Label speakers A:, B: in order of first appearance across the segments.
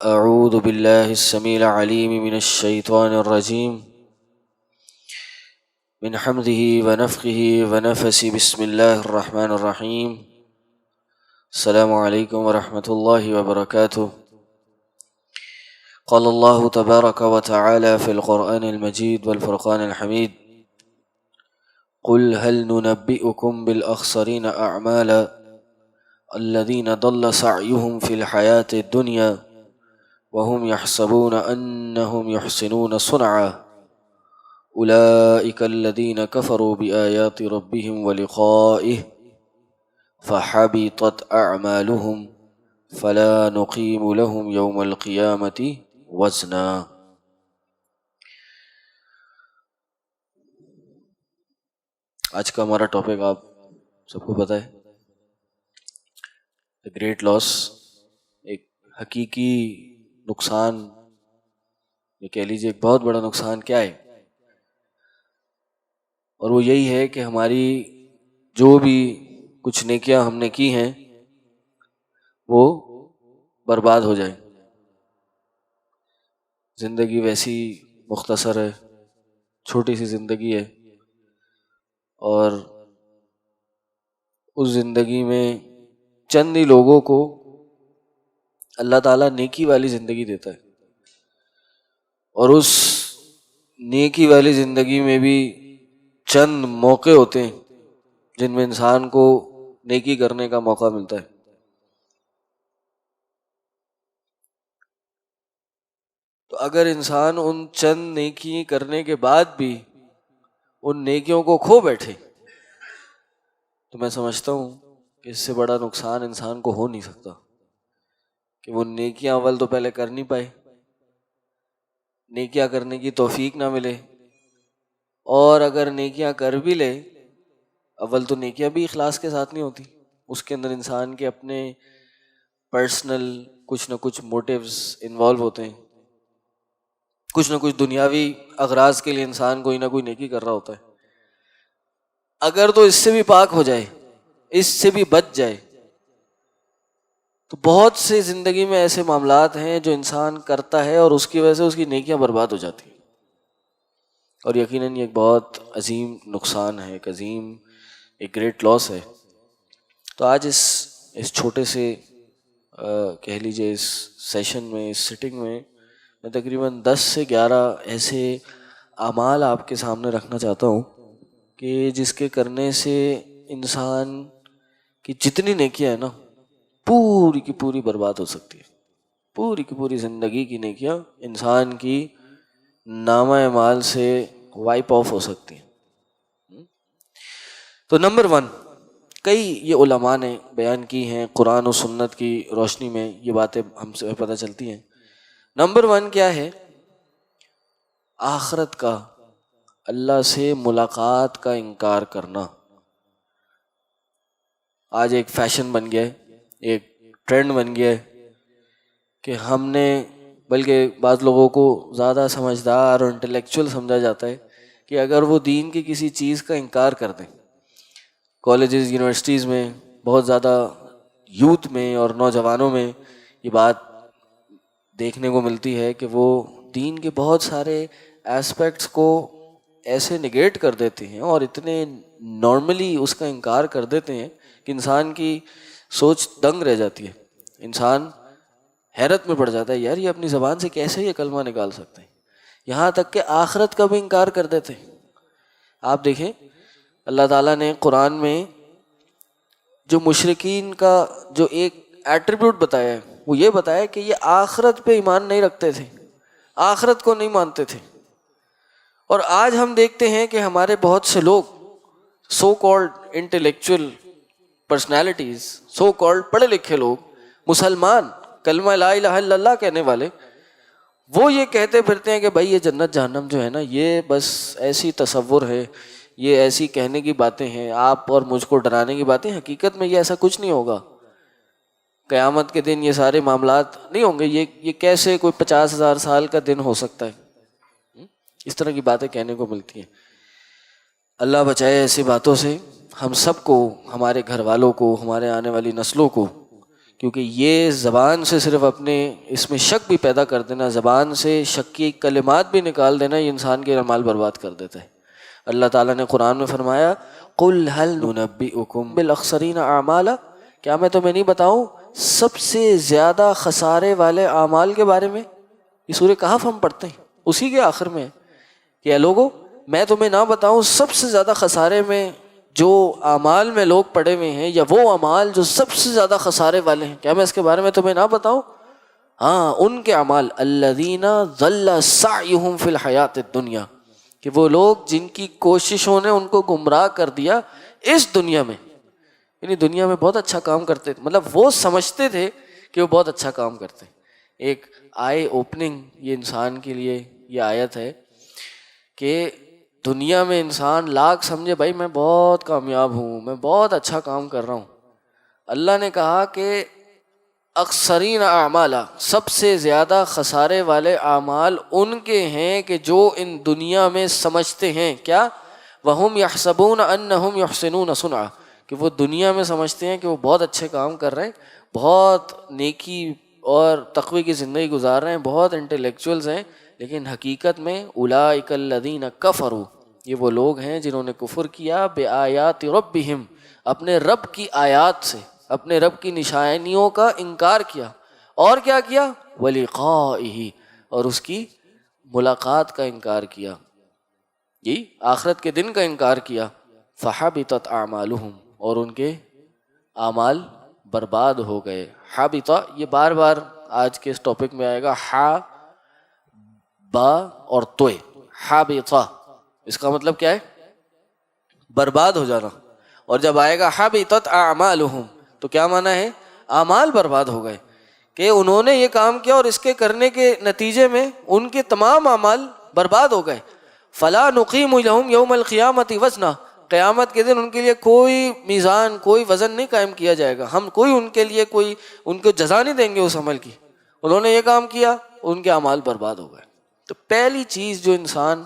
A: أعوذ بالله السميع العليم من الشيطان الرجيم من حمده ونفخه ونفسه بسم الله الرحمن الرحيم السلام عليكم ورحمة الله وبركاته قال الله تبارك وتعالى في القرآن المجيد والفرقان الحميد قل هل ننبئكم بالأخسرين أعمالا الذين ضل سعيهم في الحياة الدنيا وهم يحسبون أنهم يحسنون صنعا أولئك الذين كفروا بآيات ربهم ولقائه فحبطت أعمالهم فلا نقيم لهم يوم القيامة وزنا۔ آج کا ہمارا ٹاپک آپ سب کو پتہ ہے، گریٹ لاس، ایک حقیقی نقصان، یہ کہہ لیجیے ایک بہت بڑا نقصان کیا ہے، اور وہ یہی ہے کہ ہماری جو بھی کچھ نیکیاں ہم نے کی ہیں وہ برباد ہو جائیں۔ زندگی ویسی مختصر ہے، چھوٹی سی زندگی ہے، اور اس زندگی میں چند ہی لوگوں کو اللہ تعالیٰ نیکی والی زندگی دیتا ہے، اور اس نیکی والی زندگی میں بھی چند موقع ہوتے ہیں جن میں انسان کو نیکی کرنے کا موقع ملتا ہے۔ تو اگر انسان ان چند نیکی کرنے کے بعد بھی ان نیکیوں کو کھو بیٹھے تو میں سمجھتا ہوں کہ اس سے بڑا نقصان انسان کو ہو نہیں سکتا کہ وہ نیکیاں اول تو پہلے کر نہیں پائے، نیکیاں کرنے کی توفیق نہ ملے، اور اگر نیکیاں کر بھی لے، اول تو نیکیاں بھی اخلاص کے ساتھ نہیں ہوتی، اس کے اندر انسان کے اپنے پرسنل کچھ نہ کچھ موٹیوز انوالو ہوتے ہیں، کچھ نہ کچھ دنیاوی اغراض کے لیے انسان کوئی نہ کوئی نیکی کر رہا ہوتا ہے۔ اگر تو اس سے بھی پاک ہو جائے، اس سے بھی بچ جائے، تو بہت سے زندگی میں ایسے معاملات ہیں جو انسان کرتا ہے اور اس کی وجہ سے اس کی نیکیاں برباد ہو جاتی ہیں، اور یقیناً یہ ایک بہت عظیم نقصان ہے، ایک گریٹ لاس ہے۔ تو آج اس چھوٹے سے کہہ لیجیے اس سیشن میں، اس سٹنگ میں تقریباً 10 سے 11 ایسے اعمال آپ کے سامنے رکھنا چاہتا ہوں کہ جس کے کرنے سے انسان کی جتنی نیکیاں ہیں نا پوری کی پوری برباد ہو سکتی ہے، پوری کی پوری زندگی کی نیکیاں انسان کی نامہ اعمال سے وائپ آف ہو سکتی ہیں۔ تو نمبر 1، کئی یہ علماء نے بیان کی ہیں، قرآن و سنت کی روشنی میں یہ باتیں ہم سے پتہ چلتی ہیں۔ نمبر 1 کیا ہے؟ آخرت کا، اللہ سے ملاقات کا انکار کرنا۔ آج ایک فیشن بن گیا ہے، ایک ٹرینڈ بن گیا ہے کہ ہم نے، بلکہ بعض لوگوں کو زیادہ سمجھدار اور انٹلیکچوئل سمجھا جاتا ہے کہ اگر وہ دین کی کسی چیز کا انکار کر دیں، کالجز یونیورسٹیز میں بہت زیادہ یوتھ میں اور نوجوانوں میں یہ بات دیکھنے کو ملتی ہے کہ وہ دین کے بہت سارے ایسپیکٹس کو ایسے نگیٹ کر دیتے ہیں اور اتنے نارملی اس کا انکار کر دیتے ہیں کہ انسان کی سوچ دنگ رہ جاتی ہے، انسان حیرت میں پڑ جاتا ہے، یار یہ اپنی زبان سے کیسے یہ کلمہ نکال سکتے ہیں، یہاں تک کہ آخرت کا بھی انکار کر دیتے ہیں۔ آپ دیکھیں اللہ تعالیٰ نے قرآن میں جو مشرکین کا جو ایک ایٹریبیوٹ بتایا ہے وہ یہ بتایا کہ یہ آخرت پہ ایمان نہیں رکھتے تھے، آخرت کو نہیں مانتے تھے، اور آج ہم دیکھتے ہیں کہ ہمارے بہت سے لوگ so called intellectual personalities, so called پڑھے لکھے لوگ، مسلمان، کلمہ لا الہ الا اللہ کہنے والے، وہ یہ کہتے پھرتے ہیں کہ بھائی یہ جنت جہنم جو ہے نا یہ بس ایسی تصور ہے، یہ ایسی کہنے کی باتیں ہیں، آپ اور مجھ کو ڈرانے کی باتیں، حقیقت میں یہ ایسا کچھ نہیں ہوگا، قیامت کے دن یہ سارے معاملات نہیں ہوں گے، یہ کیسے کوئی 50,000 سال کا دن ہو سکتا ہے، اس طرح کی باتیں کہنے کو ملتی ہیں۔ اللہ بچائے ایسی باتوں سے ہم سب کو، ہمارے گھر والوں کو، ہمارے آنے والی نسلوں کو، کیونکہ یہ زبان سے صرف اپنے اس میں شک بھی پیدا کر دینا، زبان سے شک کی کلمات بھی نکال دینا، یہ انسان کے اعمال برباد کر دیتا ہے۔ اللہ تعالیٰ نے قرآن میں فرمایا قُلْ هَلْ نُنَبِّئُكُمْ بِالْأَخْسَرِينَ أَعْمَالًا، کیا میں تمہیں نہیں بتاؤں سب سے زیادہ خسارے والے اعمال کے بارے میں؟ یہ سورہ کہف ہم پڑھتے ہیں، اسی کے آخر میں ہے کہ اے لوگو میں تمہیں نہ بتاؤں سب سے زیادہ خسارے میں جو اعمال میں لوگ پڑے ہوئے ہیں، یا وہ اعمال جو سب سے زیادہ خسارے والے ہیں، کیا میں اس کے بارے میں تمہیں نہ بتاؤں؟ ہاں، ان کے اعمال الذین ضل سعیہم فی الحیات الدنیا، کہ وہ لوگ جن کی کوششوں نے ان کو گمراہ کر دیا اس دنیا میں، یعنی دنیا میں بہت اچھا کام کرتے تھے، مطلب وہ سمجھتے تھے کہ وہ بہت اچھا کام کرتے ہیں۔ ایک آئی اوپننگ یہ انسان کے لیے یہ آیت ہے کہ دنیا میں انسان لاکھ سمجھے بھائی میں بہت کامیاب ہوں، میں بہت اچھا کام کر رہا ہوں، اللہ نے کہا کہ اکثرین اعمال، سب سے زیادہ خسارے والے اعمال ان کے ہیں کہ جو ان دنیا میں سمجھتے ہیں کیا، وَهُمْ يَحْسَبُونَ أَنَّهُمْ يُحْسِنُونَ صُنْعًا، کہ وہ دنیا میں سمجھتے ہیں کہ وہ بہت اچھے کام کر رہے ہیں، بہت نیکی اور تقوی کی زندگی گزار رہے ہیں، بہت انٹلیکچوئلز ہیں، لیکن حقیقت میں اولئک الذین کفروا، یہ وہ لوگ ہیں جنہوں نے کفر کیا بآیات ربہم، اپنے رب کی آیات سے، اپنے رب کی نشانیوں کا انکار کیا، اور کیا کیا، ولقائہ، اور اس کی ملاقات کا انکار کیا، یہ آخرت کے دن کا انکار کیا، فحبطت اعمالہم، اور ان کے اعمال برباد ہو گئے۔ حبط، یہ بار بار آج کے اس ٹاپک میں آئے گا، ہا با اور توئے، حبط، اس کا مطلب کیا ہے، برباد ہو جانا، اور جب آئے گا حبطت اعمالہم تو کیا معنی ہے، اعمال برباد ہو گئے، کہ انہوں نے یہ کام کیا اور اس کے کرنے کے نتیجے میں ان کے تمام اعمال برباد ہو گئے۔ فلا نقیم لہم یوم القیامۃ وزنا، قیامت کے دن ان کے لیے کوئی میزان، کوئی وزن نہیں قائم کیا جائے گا، ہم کوئی ان کے لیے کوئی ان کو جزا نہیں دیں گے اس عمل کی، انہوں نے یہ کام کیا، ان کے اعمال برباد ہو گئے۔ تو پہلی چیز جو انسان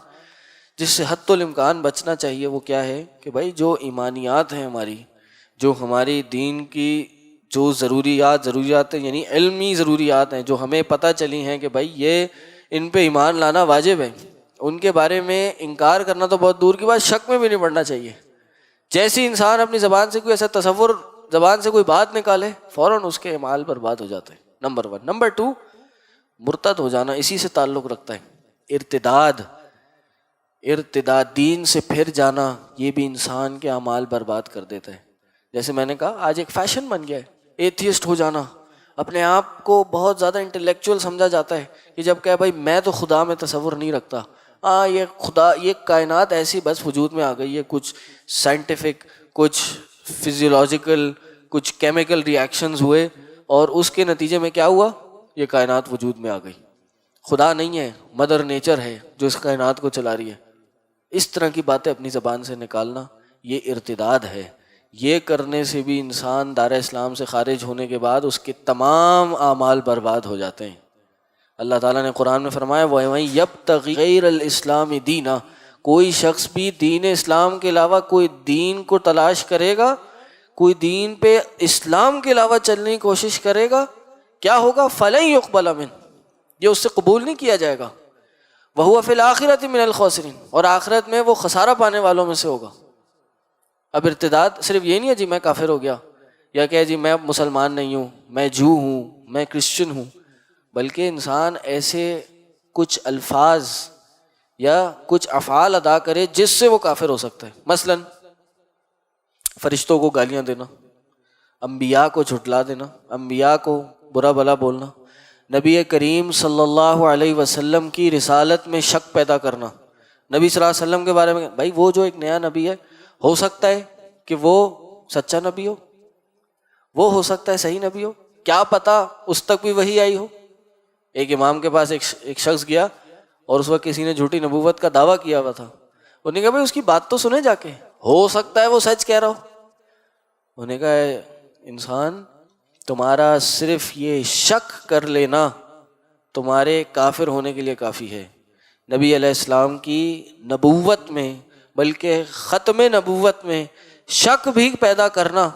A: جس سے حتی الامکان بچنا چاہیے وہ کیا ہے کہ بھائی جو ایمانیات ہیں ہماری، جو ہماری دین کی جو ضروریات ہیں، یعنی علمی ضروریات ہیں جو ہمیں پتہ چلی ہیں کہ بھائی یہ ان پہ ایمان لانا واجب ہے، ان کے بارے میں انکار کرنا تو بہت دور کی بات، شک میں بھی نہیں پڑنا چاہیے۔ جیسے انسان اپنی زبان سے کوئی ایسا تصور، زبان سے کوئی بات نکالے، فوراً اس کے اعمال برباد ہو جاتے ہیں، نمبر 1۔ نمبر 2، مرتد ہو جانا، اسی سے تعلق رکھتا ہے، ارتداد، دین سے پھر جانا، یہ بھی انسان کے اعمال برباد کر دیتا ہے۔ جیسے میں نے کہا آج ایک فیشن بن گیا ہے ایتھیسٹ ہو جانا، اپنے آپ کو بہت زیادہ انٹلیکچوئل سمجھا جاتا ہے کہ جب کہ بھائی میں تو خدا میں تصور نہیں رکھتا، یہ خدا، یہ کائنات ایسی بس وجود میں آ گئی ہے، کچھ سائنٹیفک، کچھ فزیولوجیکل، کچھ کیمیکل ری ایکشنز ہوئے اور اس کے نتیجے میں کیا ہوا، یہ کائنات وجود میں آ گئی، خدا نہیں ہے، مدر نیچر ہے جو اس کائنات کو چلا رہی ہے۔ اس طرح کی باتیں اپنی زبان سے نکالنا یہ ارتداد ہے، یہ کرنے سے بھی انسان دار اسلام سے خارج ہونے کے بعد اس کے تمام اعمال برباد ہو جاتے ہیں۔ اللہ تعالیٰ نے قرآن میں فرمایا وَمَن يَبْتَغِ غَيْرَ الْإِسْلَامِ دِينًا، کوئی شخص بھی دین اسلام کے علاوہ کوئی دین کو تلاش کرے گا، کوئی دین پہ اسلام کے علاوہ چلنے کی کوشش کرے گا، کیا ہوگا، فَلَن يُقْبَلَ مِنْهُ، یہ اس سے قبول نہیں کیا جائے گا، وَهُوَ فِي الْآخِرَةِ مِنَ الْخَاسِرِينَ، اور آخرت میں وہ خسارہ پانے والوں میں سے ہوگا۔ اب ارتداد صرف یہ نہیں ہے جی میں کافر ہو گیا، یا کہ جی میں اب مسلمان نہیں ہوں، میں جو ہوں، میں کرسچن ہوں، بلکہ انسان ایسے کچھ الفاظ یا کچھ افعال ادا کرے جس سے وہ کافر ہو سکتا ہے، مثلا فرشتوں کو گالیاں دینا، انبیاء کو جھٹلا دینا، انبیاء کو برا بھلا بولنا، نبی کریم صلی اللہ علیہ وسلم کی رسالت میں شک پیدا کرنا، نبی صلی اللہ علیہ وسلم کے بارے میں بھائی وہ جو ایک نیا نبی ہے ہو سکتا ہے کہ وہ سچا نبی ہو، وہ ہو سکتا ہے صحیح نبی ہو، کیا پتا اس تک بھی وحی آئی ہو۔ ایک امام کے پاس ایک شخص گیا اور اس وقت کسی نے جھوٹی نبوت کا دعویٰ کیا ہوا تھا، انہوں نے کہا بھائی اس کی بات تو سنے جا کے، ہو سکتا ہے وہ سچ کہہ رہا ہو۔ انہوں نے کہا انسان تمہارا صرف یہ شک کر لینا تمہارے کافر ہونے کے لیے کافی ہے، نبی علیہ السلام کی نبوت میں بلکہ ختم نبوت میں شک بھی پیدا کرنا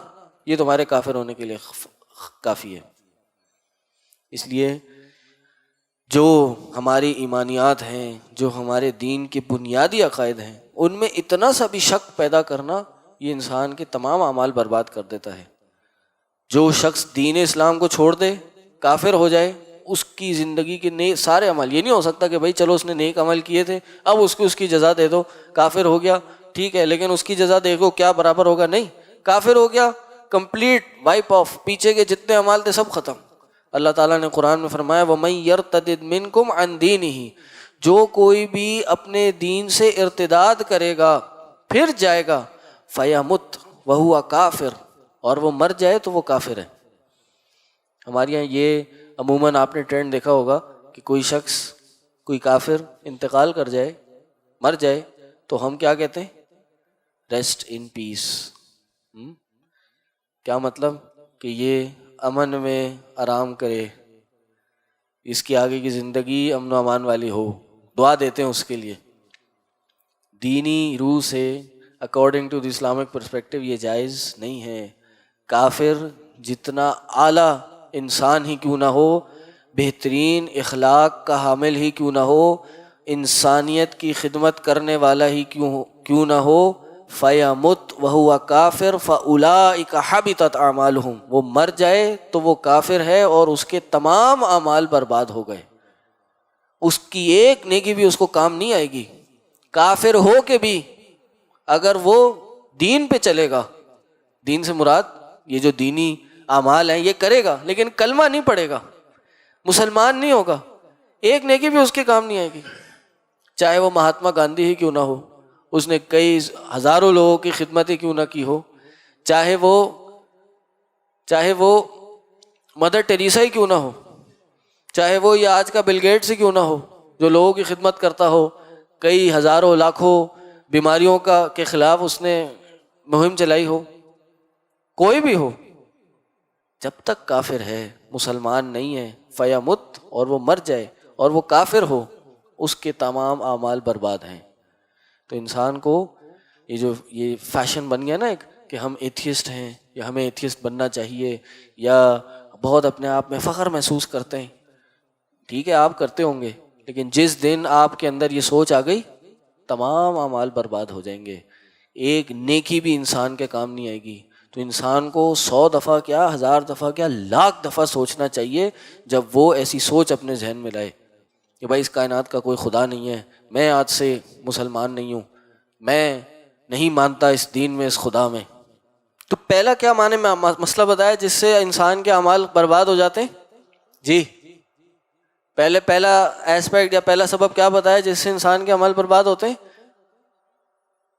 A: یہ تمہارے کافر ہونے کے لیے کافی ہے. اس لیے جو ہماری ایمانیات ہیں، جو ہمارے دین کے بنیادی عقائد ہیں، ان میں اتنا سا بھی شک پیدا کرنا یہ انسان کے تمام اعمال برباد کر دیتا ہے. جو شخص دین اسلام کو چھوڑ دے، کافر ہو جائے، اس کی زندگی کے سارے عمل، یہ نہیں ہو سکتا کہ بھائی چلو اس نے نیک عمل کیے تھے اب اس کی جزا دے دو، کافر ہو گیا ٹھیک ہے لیکن اس کی جزا دیکھو کیا برابر ہوگا. نہیں، کافر ہو گیا کمپلیٹ وائپ آف، پیچھے کے جتنے عمال تھے سب ختم. اللہ تعالیٰ نے قرآن میں فرمایا وَمَن يَرْتَدِدْ مِنْكُمْ عَنْ دِينِهِ، جو کوئی بھی اپنے دین سے ارتداد کرے گا پھر جائے گا فَيَمُتْ وَهُوَ کافر، اور وہ مر جائے تو وہ کافر ہے. ہمارے یہاں یہ عموماً آپ نے ٹرینڈ دیکھا ہوگا کہ کوئی شخص، کوئی کافر انتقال کر جائے، مر جائے تو ہم کیا کہتے ہیں؟ ریسٹ ان پیس. کیا مطلب؟ کہ یہ امن میں آرام کرے، اس کی آگے کی زندگی امن و امان والی ہو، دعا دیتے ہیں اس کے لیے. دینی روح سے according to the Islamic perspective یہ جائز نہیں ہے. کافر جتنا اعلیٰ انسان ہی کیوں نہ ہو، بہترین اخلاق کا حامل ہی کیوں نہ ہو، انسانیت کی خدمت کرنے والا ہی کیوں نہ ہو، فَيَمُتْ وَهُوَ كَافِرٌ فَأُولَٰئِكَ حَبِطَتْ أَعْمَالُهُمْ، وہ مر جائے تو وہ کافر ہے اور اس کے تمام اعمال برباد ہو گئے. اس کی ایک نیکی بھی اس کو کام نہیں آئے گی. کافر ہو کے بھی اگر وہ دین پہ چلے گا، دین سے مراد یہ جو دینی اعمال ہیں یہ کرے گا لیکن کلمہ نہیں پڑھے گا، مسلمان نہیں ہوگا، ایک نیکی بھی اس کے کام نہیں آئے گی. چاہے وہ مہاتما گاندھی ہی کیوں نہ ہو، اس نے کئی ہزاروں لوگوں کی خدمت ہی کیوں نہ کی ہو، چاہے وہ مدر ٹیریسا ہی کیوں نہ ہو، چاہے وہ یہ آج کا بل گیٹس ہی کیوں نہ ہو جو لوگوں کی خدمت کرتا ہو، کئی ہزاروں لاکھوں بیماریوں کے خلاف اس نے مہم چلائی ہو، کوئی بھی ہو، جب تک کافر ہے، مسلمان نہیں ہے، فیمت، اور وہ مر جائے اور وہ کافر ہو، اس کے تمام اعمال برباد ہیں. تو انسان کو یہ فیشن بن گیا نا ایک کہ ہم ایتھیسٹ ہیں یا ہمیں ایتھیسٹ بننا چاہیے، یا بہت اپنے آپ میں فخر محسوس کرتے ہیں. ٹھیک ہے آپ کرتے ہوں گے لیکن جس دن آپ کے اندر یہ سوچ آ گئی تمام اعمال برباد ہو جائیں گے، ایک نیکی بھی انسان کے کام نہیں آئے گی. تو انسان کو 100 دفعہ کیا، 1000 دفعہ کیا، لاکھ دفعہ سوچنا چاہیے جب وہ ایسی سوچ اپنے ذہن میں لائے کہ بھائی اس کائنات کا کوئی خدا نہیں ہے، میں آج سے مسلمان نہیں ہوں، میں نہیں مانتا اس دین میں، اس خدا میں. تو پہلا کیا معنی میں مسئلہ بتایا جس سے انسان کے اعمال برباد ہو جاتے ہیں؟ جی پہلا ایسپیکٹ یا پہلا سبب کیا بتایا جس سے انسان کے عمل برباد ہوتے ہیں؟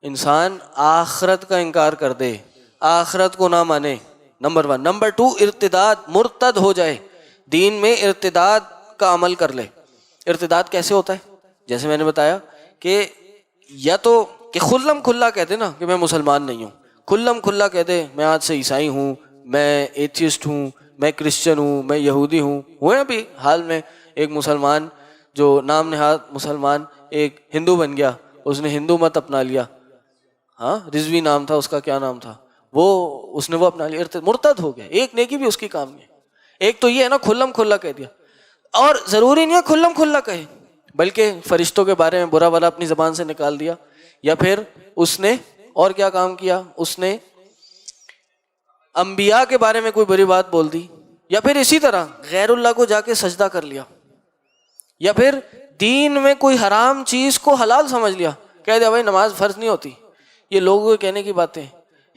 A: انسان آخرت کا انکار کر دے، آخرت کو نہ مانے، نمبر 1. نمبر 2، ارتداد، مرتد ہو جائے، دین میں ارتداد کا عمل کر لے. ارتداد کیسے ہوتا ہے؟ جیسے میں نے بتایا کہ یا تو کہ خلم کھلا کہہ دے نا کہ میں مسلمان نہیں ہوں، کھلم کھلا کہہ دے میں آج سے عیسائی ہوں، میں ایتھیسٹ ہوں، میں کرسچن ہوں، میں یہودی ہوں. ہوئے ابھی حال میں ایک مسلمان جو نام نہاد مسلمان ایک ہندو بن گیا، اس نے ہندو مت اپنا لیا، ہاں رضوی نام تھا اس کا، کیا نام تھا اس نے وہ اپنا لیا، مرتد ہو گیا، ایک نیکی بھی اس کی کام نہیں. ایک تو یہ ہے نا کھلم کھلا کہہ دیا، اور ضروری نہیں ہے کھلم کھلا کہے، بلکہ فرشتوں کے بارے میں برا بھلا اپنی زبان سے نکال دیا، یا پھر اس نے اور کیا کام کیا، اس نے انبیاء کے بارے میں کوئی بری بات بول دی، یا پھر اسی طرح غیر اللہ کو جا کے سجدہ کر لیا، یا پھر دین میں کوئی حرام چیز کو حلال سمجھ لیا، کہہ دیا بھائی نماز فرض نہیں ہوتی. یہ لوگوں کے کہنے کی باتیں،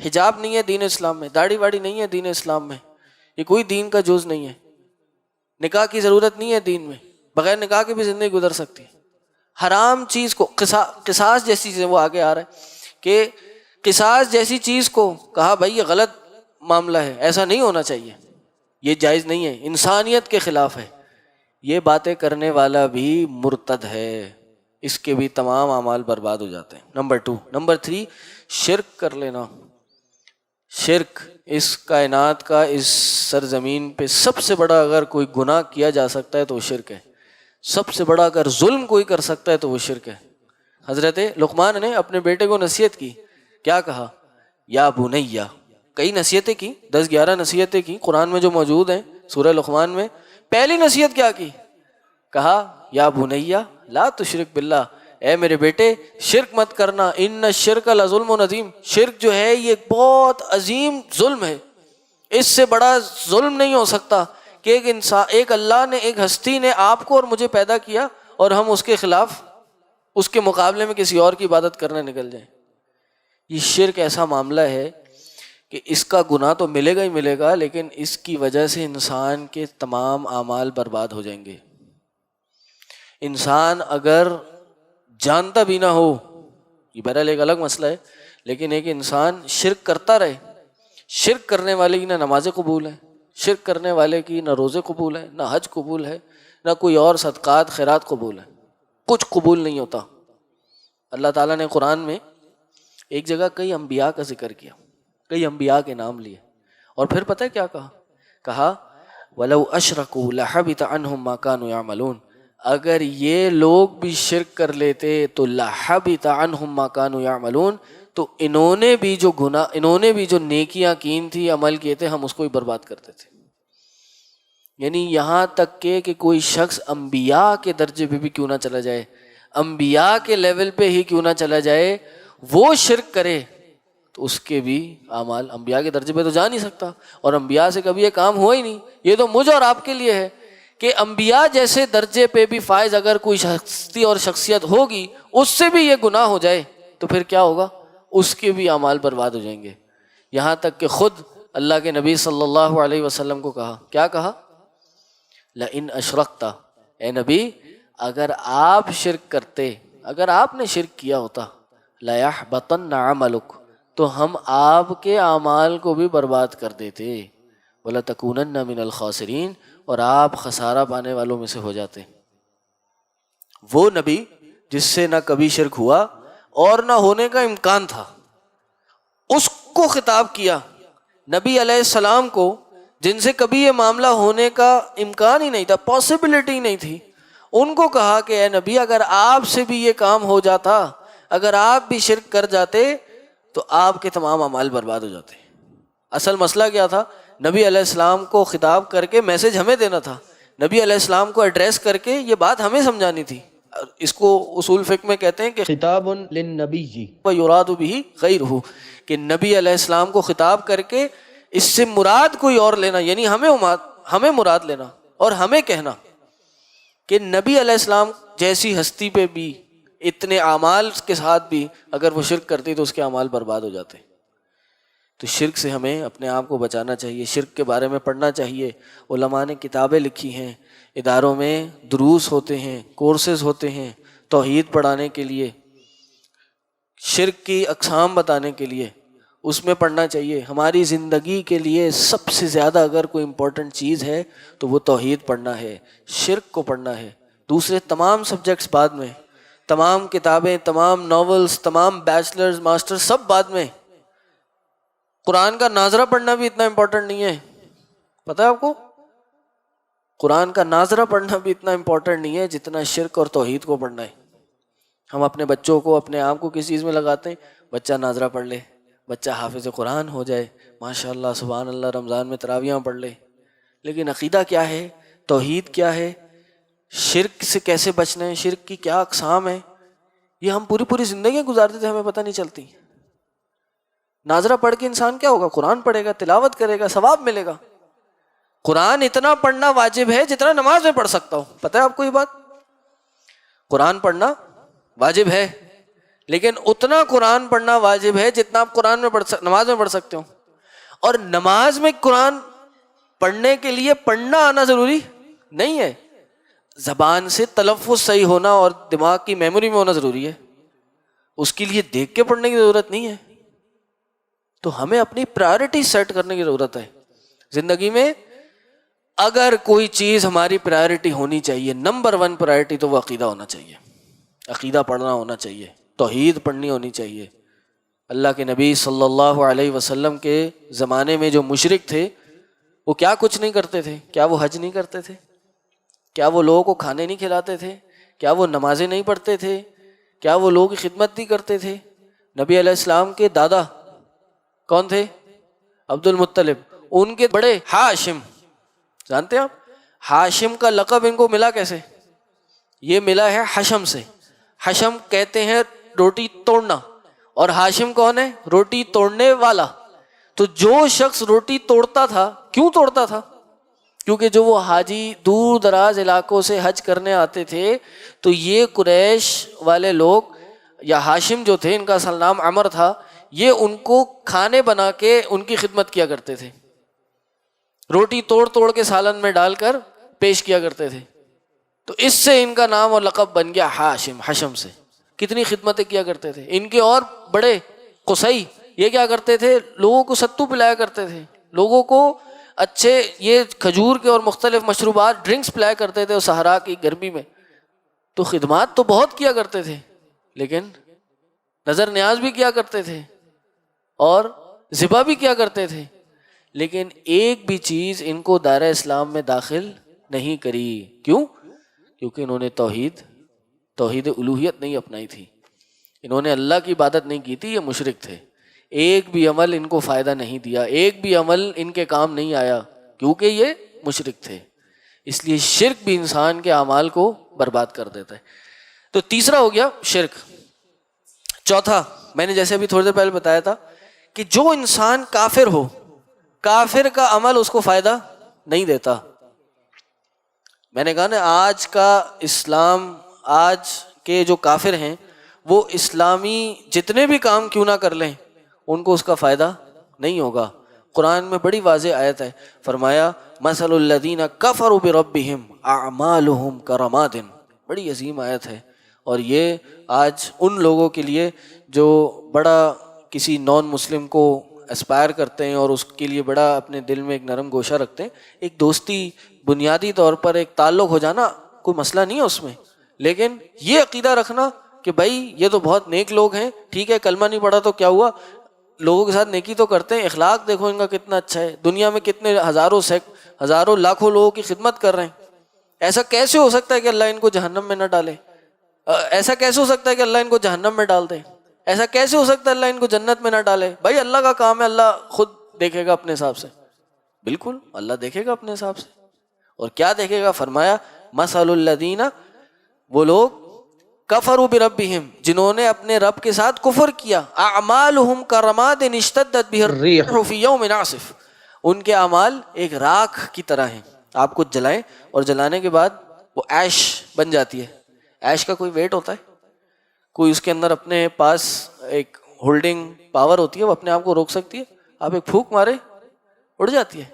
A: حجاب نہیں ہے دین اسلام میں، داڑھی واڑی نہیں ہے دین اسلام میں، یہ کوئی دین کا جز نہیں ہے، نکاح کی ضرورت نہیں ہے دین میں، بغیر نکاح کے بھی زندگی گزر سکتی ہے. حرام چیز کو قصاص جیسی چیزیں، وہ آگے آ رہا ہے کہ قصاص جیسی چیز کو کہا بھائی یہ غلط معاملہ ہے، ایسا نہیں ہونا چاہیے، یہ جائز نہیں ہے، انسانیت کے خلاف ہے. یہ باتیں کرنے والا بھی مرتد ہے، اس کے بھی تمام اعمال برباد ہو جاتے ہیں. نمبر 2. نمبر 3، شرک کر لینا. شرک اس کائنات کا، اس سرزمین پہ سب سے بڑا اگر کوئی گناہ کیا جا سکتا ہے تو وہ شرک ہے. سب سے بڑا اگر ظلم کوئی کر سکتا ہے تو وہ شرک ہے. حضرت لقمان نے اپنے بیٹے کو نصیحت کی، کیا کہا؟ یا بنیا کئی نصیحتیں کی، 10-11 نصیحتیں کی قرآن میں جو موجود ہیں سورہ لقمان میں. پہلی نصیحت کیا کی؟ کہا یا بنیا لا تشرک باللہ، اے میرے بیٹے شرک مت کرنا، ان الشرک لظلم عظیم، شرک جو ہے یہ بہت عظیم ظلم ہے، اس سے بڑا ظلم نہیں ہو سکتا کہ ایک انسان، ایک اللہ نے، ایک ہستی نے آپ کو اور مجھے پیدا کیا اور ہم اس کے خلاف، اس کے مقابلے میں کسی اور کی عبادت کرنے نکل جائیں. یہ شرک ایسا معاملہ ہے کہ اس کا گناہ تو ملے گا ہی ملے گا، لیکن اس کی وجہ سے انسان کے تمام اعمال برباد ہو جائیں گے. انسان اگر جانتا بھی نہ ہو، یہ بہرحال ایک الگ مسئلہ ہے، لیکن ایک انسان شرک کرتا رہے، شرک کرنے والے کی نہ نمازیں قبول ہیں، شرک کرنے والے کی نہ روزے قبول ہیں، نہ حج قبول ہے، نہ کوئی اور صدقات خیرات قبول ہیں، کچھ قبول نہیں ہوتا. اللہ تعالیٰ نے قرآن میں ایک جگہ کئی انبیاء کا ذکر کیا، کئی انبیاء کے نام لیے، اور پھر پتہ ہے کیا کہا وَلَوْ أَشْرَكُوا لَحَبِطَ عَنْهُمْ مَا كَانُوا يَعْمَلُونَ، اگر یہ لوگ بھی شرک کر لیتے تو لَحَبِطَ عَنْهُمْ مَا كَانُوا يَعْمَلُونَ، تو انہوں نے بھی جو نیکیاں کی تھی، عمل کیے تھے، ہم اس کو ہی برباد کرتے تھے. یعنی یہاں تک کہ کوئی شخص انبیاء کے درجے پہ بھی کیوں نہ چلا جائے، انبیاء کے لیول پہ ہی کیوں نہ چلا جائے، وہ شرک کرے تو اس کے بھی اعمال، انبیاء کے درجے پہ تو جا نہیں سکتا، اور انبیاء سے کبھی یہ کام ہوا ہی نہیں. یہ تو مجھ اور آپ کے لیے ہے کہ انبیاء جیسے درجے پہ بھی فائز اگر کوئی شخصی اور شخصیت ہوگی، اس سے بھی یہ گناہ ہو جائے تو پھر کیا ہوگا؟ اس کے بھی اعمال برباد ہو جائیں گے. یہاں تک کہ خود اللہ کے نبی صلی اللہ علیہ وسلم کو کہا، کیا کہا؟ لَإِنْ أَشْرَكْتَ، اے نبی اگر آپ شرک کرتے، اگر آپ نے شرک کیا ہوتا، لَيَحْبَطَنَّ عَمَلُكَ، تو ہم آپ کے اعمال کو بھی برباد کر دیتے، وَلَتَكُونَنَّ مِنَ الْخَاسِرِينَ، اور آپ خسارہ پانے والوں میں سے ہو جاتے. وہ نبی جس سے نہ کبھی شرک ہوا اور نہ ہونے کا امکان تھا، اس کو خطاب کیا. نبی علیہ السلام کو جن سے کبھی یہ معاملہ ہونے کا امکان ہی نہیں تھا، پاسبلٹی ہی نہیں تھی، ان کو کہا کہ اے نبی اگر آپ سے بھی یہ کام ہو جاتا، اگر آپ بھی شرک کر جاتے تو آپ کے تمام اعمال برباد ہو جاتے. اصل مسئلہ کیا تھا؟ نبی علیہ السلام کو خطاب کر کے میسج ہمیں دینا تھا، نبی علیہ السلام کو ایڈریس کر کے یہ بات ہمیں سمجھانی تھی. اس کو اصول فقہ میں کہتے ہیں کہ خطاب للنبی ویراد بہ غیرہ، کہ نبی علیہ السلام کو خطاب کر کے اس سے مراد کوئی اور لینا، یعنی ہمیں مراد لینا اور ہمیں کہنا کہ نبی علیہ السلام جیسی ہستی پہ بھی اتنے اعمال کے ساتھ بھی اگر وہ شرک کرتی تو اس کے اعمال برباد ہو جاتے. تو شرک سے ہمیں اپنے آپ کو بچانا چاہیے، شرک کے بارے میں پڑھنا چاہیے. علماء نے کتابیں لکھی ہیں، اداروں میں دروس ہوتے ہیں، کورسز ہوتے ہیں توحید پڑھانے کے لیے، شرک کی اقسام بتانے کے لیے، اس میں پڑھنا چاہیے. ہماری زندگی کے لیے سب سے زیادہ اگر کوئی امپورٹنٹ چیز ہے تو وہ توحید پڑھنا ہے، شرک کو پڑھنا ہے. دوسرے تمام سبجیکٹس بعد میں، تمام کتابیں، تمام ناولز، تمام بیچلرز ماسٹرز سب بعد میں. قرآن کا ناظرہ پڑھنا بھی اتنا امپورٹنٹ نہیں ہے، پتہ ہے آپ کو؟ قرآن کا ناظرہ پڑھنا بھی اتنا امپورٹنٹ نہیں ہے جتنا شرک اور توحید کو پڑھنا ہے. ہم اپنے بچوں کو، اپنے آپ کو کس چیز میں لگاتے ہیں؟ بچہ ناظرہ پڑھ لے، بچہ حافظ قرآن ہو جائے، ماشاءاللہ سبحان اللہ، رمضان میں تراویحاں پڑھ لے. لیکن عقیدہ کیا ہے؟ توحید کیا ہے؟ شرک سے کیسے بچنا ہے؟ شرک کی کیا اقسام ہیں؟ یہ ہم پوری زندگی گزارتے تھے، ہمیں پتہ نہیں چلتی. ناظرہ پڑھ کے انسان کیا ہوگا؟ قرآن پڑھے گا، تلاوت کرے گا، ثواب ملے گا. قرآن اتنا پڑھنا واجب ہے جتنا نماز میں پڑھ سکتا ہوں. پتہ ہے آپ کو یہ بات؟ قرآن پڑھنا واجب ہے، لیکن اتنا قرآن پڑھنا واجب ہے جتنا آپ قرآن میں نماز میں پڑھ سکتے ہو. اور نماز میں قرآن پڑھنے کے لیے پڑھنا آنا ضروری نہیں ہے، زبان سے تلفظ صحیح ہونا اور دماغ کی میموری میں ہونا ضروری ہے. اس کے لیے دیکھ کے پڑھنے کی ضرورت نہیں ہے. تو ہمیں اپنی پرائرٹی سیٹ کرنے کی ضرورت ہے زندگی میں. اگر کوئی چیز ہماری پرائرٹی ہونی چاہیے، نمبر 1 پرائرٹی، تو وہ عقیدہ ہونا چاہیے. عقیدہ پڑھنا ہونا چاہیے، توحید پڑھنی ہونی چاہیے. اللہ کے نبی صلی اللہ علیہ وسلم کے زمانے میں جو مشرک تھے وہ کیا کچھ نہیں کرتے تھے؟ کیا وہ حج نہیں کرتے تھے؟ کیا وہ لوگوں کو کھانے نہیں کھلاتے تھے؟ کیا وہ نمازیں نہیں پڑھتے تھے؟ کیا وہ لوگوں کی خدمت نہیں کرتے تھے؟ نبی علیہ السلام کے دادا کون تھے؟ عبد المطلب، ان کے بڑے ہاشم، جانتے ہیں آپ ہاشم کا لقب ان کو ملا کیسے؟ یہ ملا ہے حشم سے. حشم کہتے ہیں روٹی توڑنا، اور ہاشم کون ہے؟ روٹی توڑنے والا. تو جو شخص روٹی توڑتا تھا، کیوں توڑتا تھا؟ کیونکہ جو وہ حاجی دور دراز علاقوں سے حج کرنے آتے تھے تو یہ قریش والے لوگ یا ہاشم جو تھے، ان کا اصل نام عمر تھا، یہ ان کو کھانے بنا کے ان کی خدمت کیا کرتے تھے، روٹی توڑ توڑ کے سالن میں ڈال کر پیش کیا کرتے تھے. تو اس سے ان کا نام اور لقب بن گیا ہاشم، حشم سے. کتنی خدمتیں کیا کرتے تھے. ان کے اور بڑے قصی، یہ کیا کرتے تھے؟ لوگوں کو ستو پلایا کرتے تھے، لوگوں کو اچھے یہ کھجور کے اور مختلف مشروبات، ڈرنکس پلایا کرتے تھے صحرا کی گرمی میں. تو خدمات تو بہت کیا کرتے تھے، لیکن نظر نیاز بھی کیا کرتے تھے اور ذبح بھی کیا کرتے تھے. لیکن ایک بھی چیز ان کو دائرہ اسلام میں داخل نہیں کری. کیوں؟ کیونکہ انہوں نے توحید الوہیت نہیں اپنائی تھی، انہوں نے اللہ کی عبادت نہیں کی تھی، یہ مشرک تھے. ایک بھی عمل ان کو فائدہ نہیں دیا، ایک بھی عمل ان کے کام نہیں آیا، کیونکہ یہ مشرک تھے. اس لیے شرک بھی انسان کے اعمال کو برباد کر دیتا ہے. تو تیسرا ہو گیا شرک. چوتھا، میں نے جیسے ابھی تھوڑی دیر پہلے بتایا تھا کہ جو انسان کافر ہو، کافر کا عمل اس کو فائدہ نہیں دیتا. میں نے کہا نا، آج کا اسلام، آج کے جو کافر ہیں وہ اسلامی جتنے بھی کام کیوں نہ کر لیں ان کو اس کا فائدہ نہیں ہوگا. قرآن میں بڑی واضح آیت ہے، فرمایا مثل الذین کفروا بربہم اعمالہم کرماد. بڑی عظیم آیت ہے، اور یہ آج ان لوگوں کے لیے جو بڑا کسی نان مسلم کو اسپائر کرتے ہیں اور اس کے لیے بڑا اپنے دل میں ایک نرم گوشہ رکھتے ہیں. ایک دوستی، بنیادی طور پر ایک تعلق ہو جانا کوئی مسئلہ نہیں ہے اس میں، لیکن یہ عقیدہ رکھنا کہ بھائی یہ تو بہت نیک لوگ ہیں، ٹھیک ہے کلمہ نہیں پڑھا تو کیا ہوا، لوگوں کے ساتھ نیکی تو کرتے ہیں، اخلاق دیکھو ان کا کتنا اچھا ہے، دنیا میں کتنے ہزاروں لاکھوں لوگوں کی خدمت کر رہے ہیں. ایسا کیسے ہو سکتا ہے کہ اللہ ان کو جہنم میں نہ ڈالے؟ ایسا کیسے ہو سکتا ہے کہ اللہ ان کو جہنم میں ڈال دے؟ ایسا کیسے ہو سکتا ہے اللہ ان کو جنت میں نہ ڈالے؟ بھائی اللہ کا کام ہے، اللہ خود دیکھے گا اپنے حساب سے. بالکل اللہ دیکھے گا اپنے حساب سے. اور کیا دیکھے گا؟ فرمایا مثل الذین، وہ لوگ کفروا بربہم، جنہوں نے اپنے رب کے ساتھ کفر کیا، اعمالہم کرماد اشتدت بہ الریح فی یوم عاصف، ان کے اعمال ایک راکھ کی طرح ہیں. آپ کچھ جلائیں اور جلانے کے بعد وہ ایش بن جاتی ہے. ایش کا کوئی ویٹ ہوتا ہے؟ کوئی اس کے اندر اپنے پاس ایک ہولڈنگ پاور ہوتی ہے، وہ اپنے آپ کو روک سکتی ہے؟ آپ ایک پھونک مارے اڑ جاتی ہے.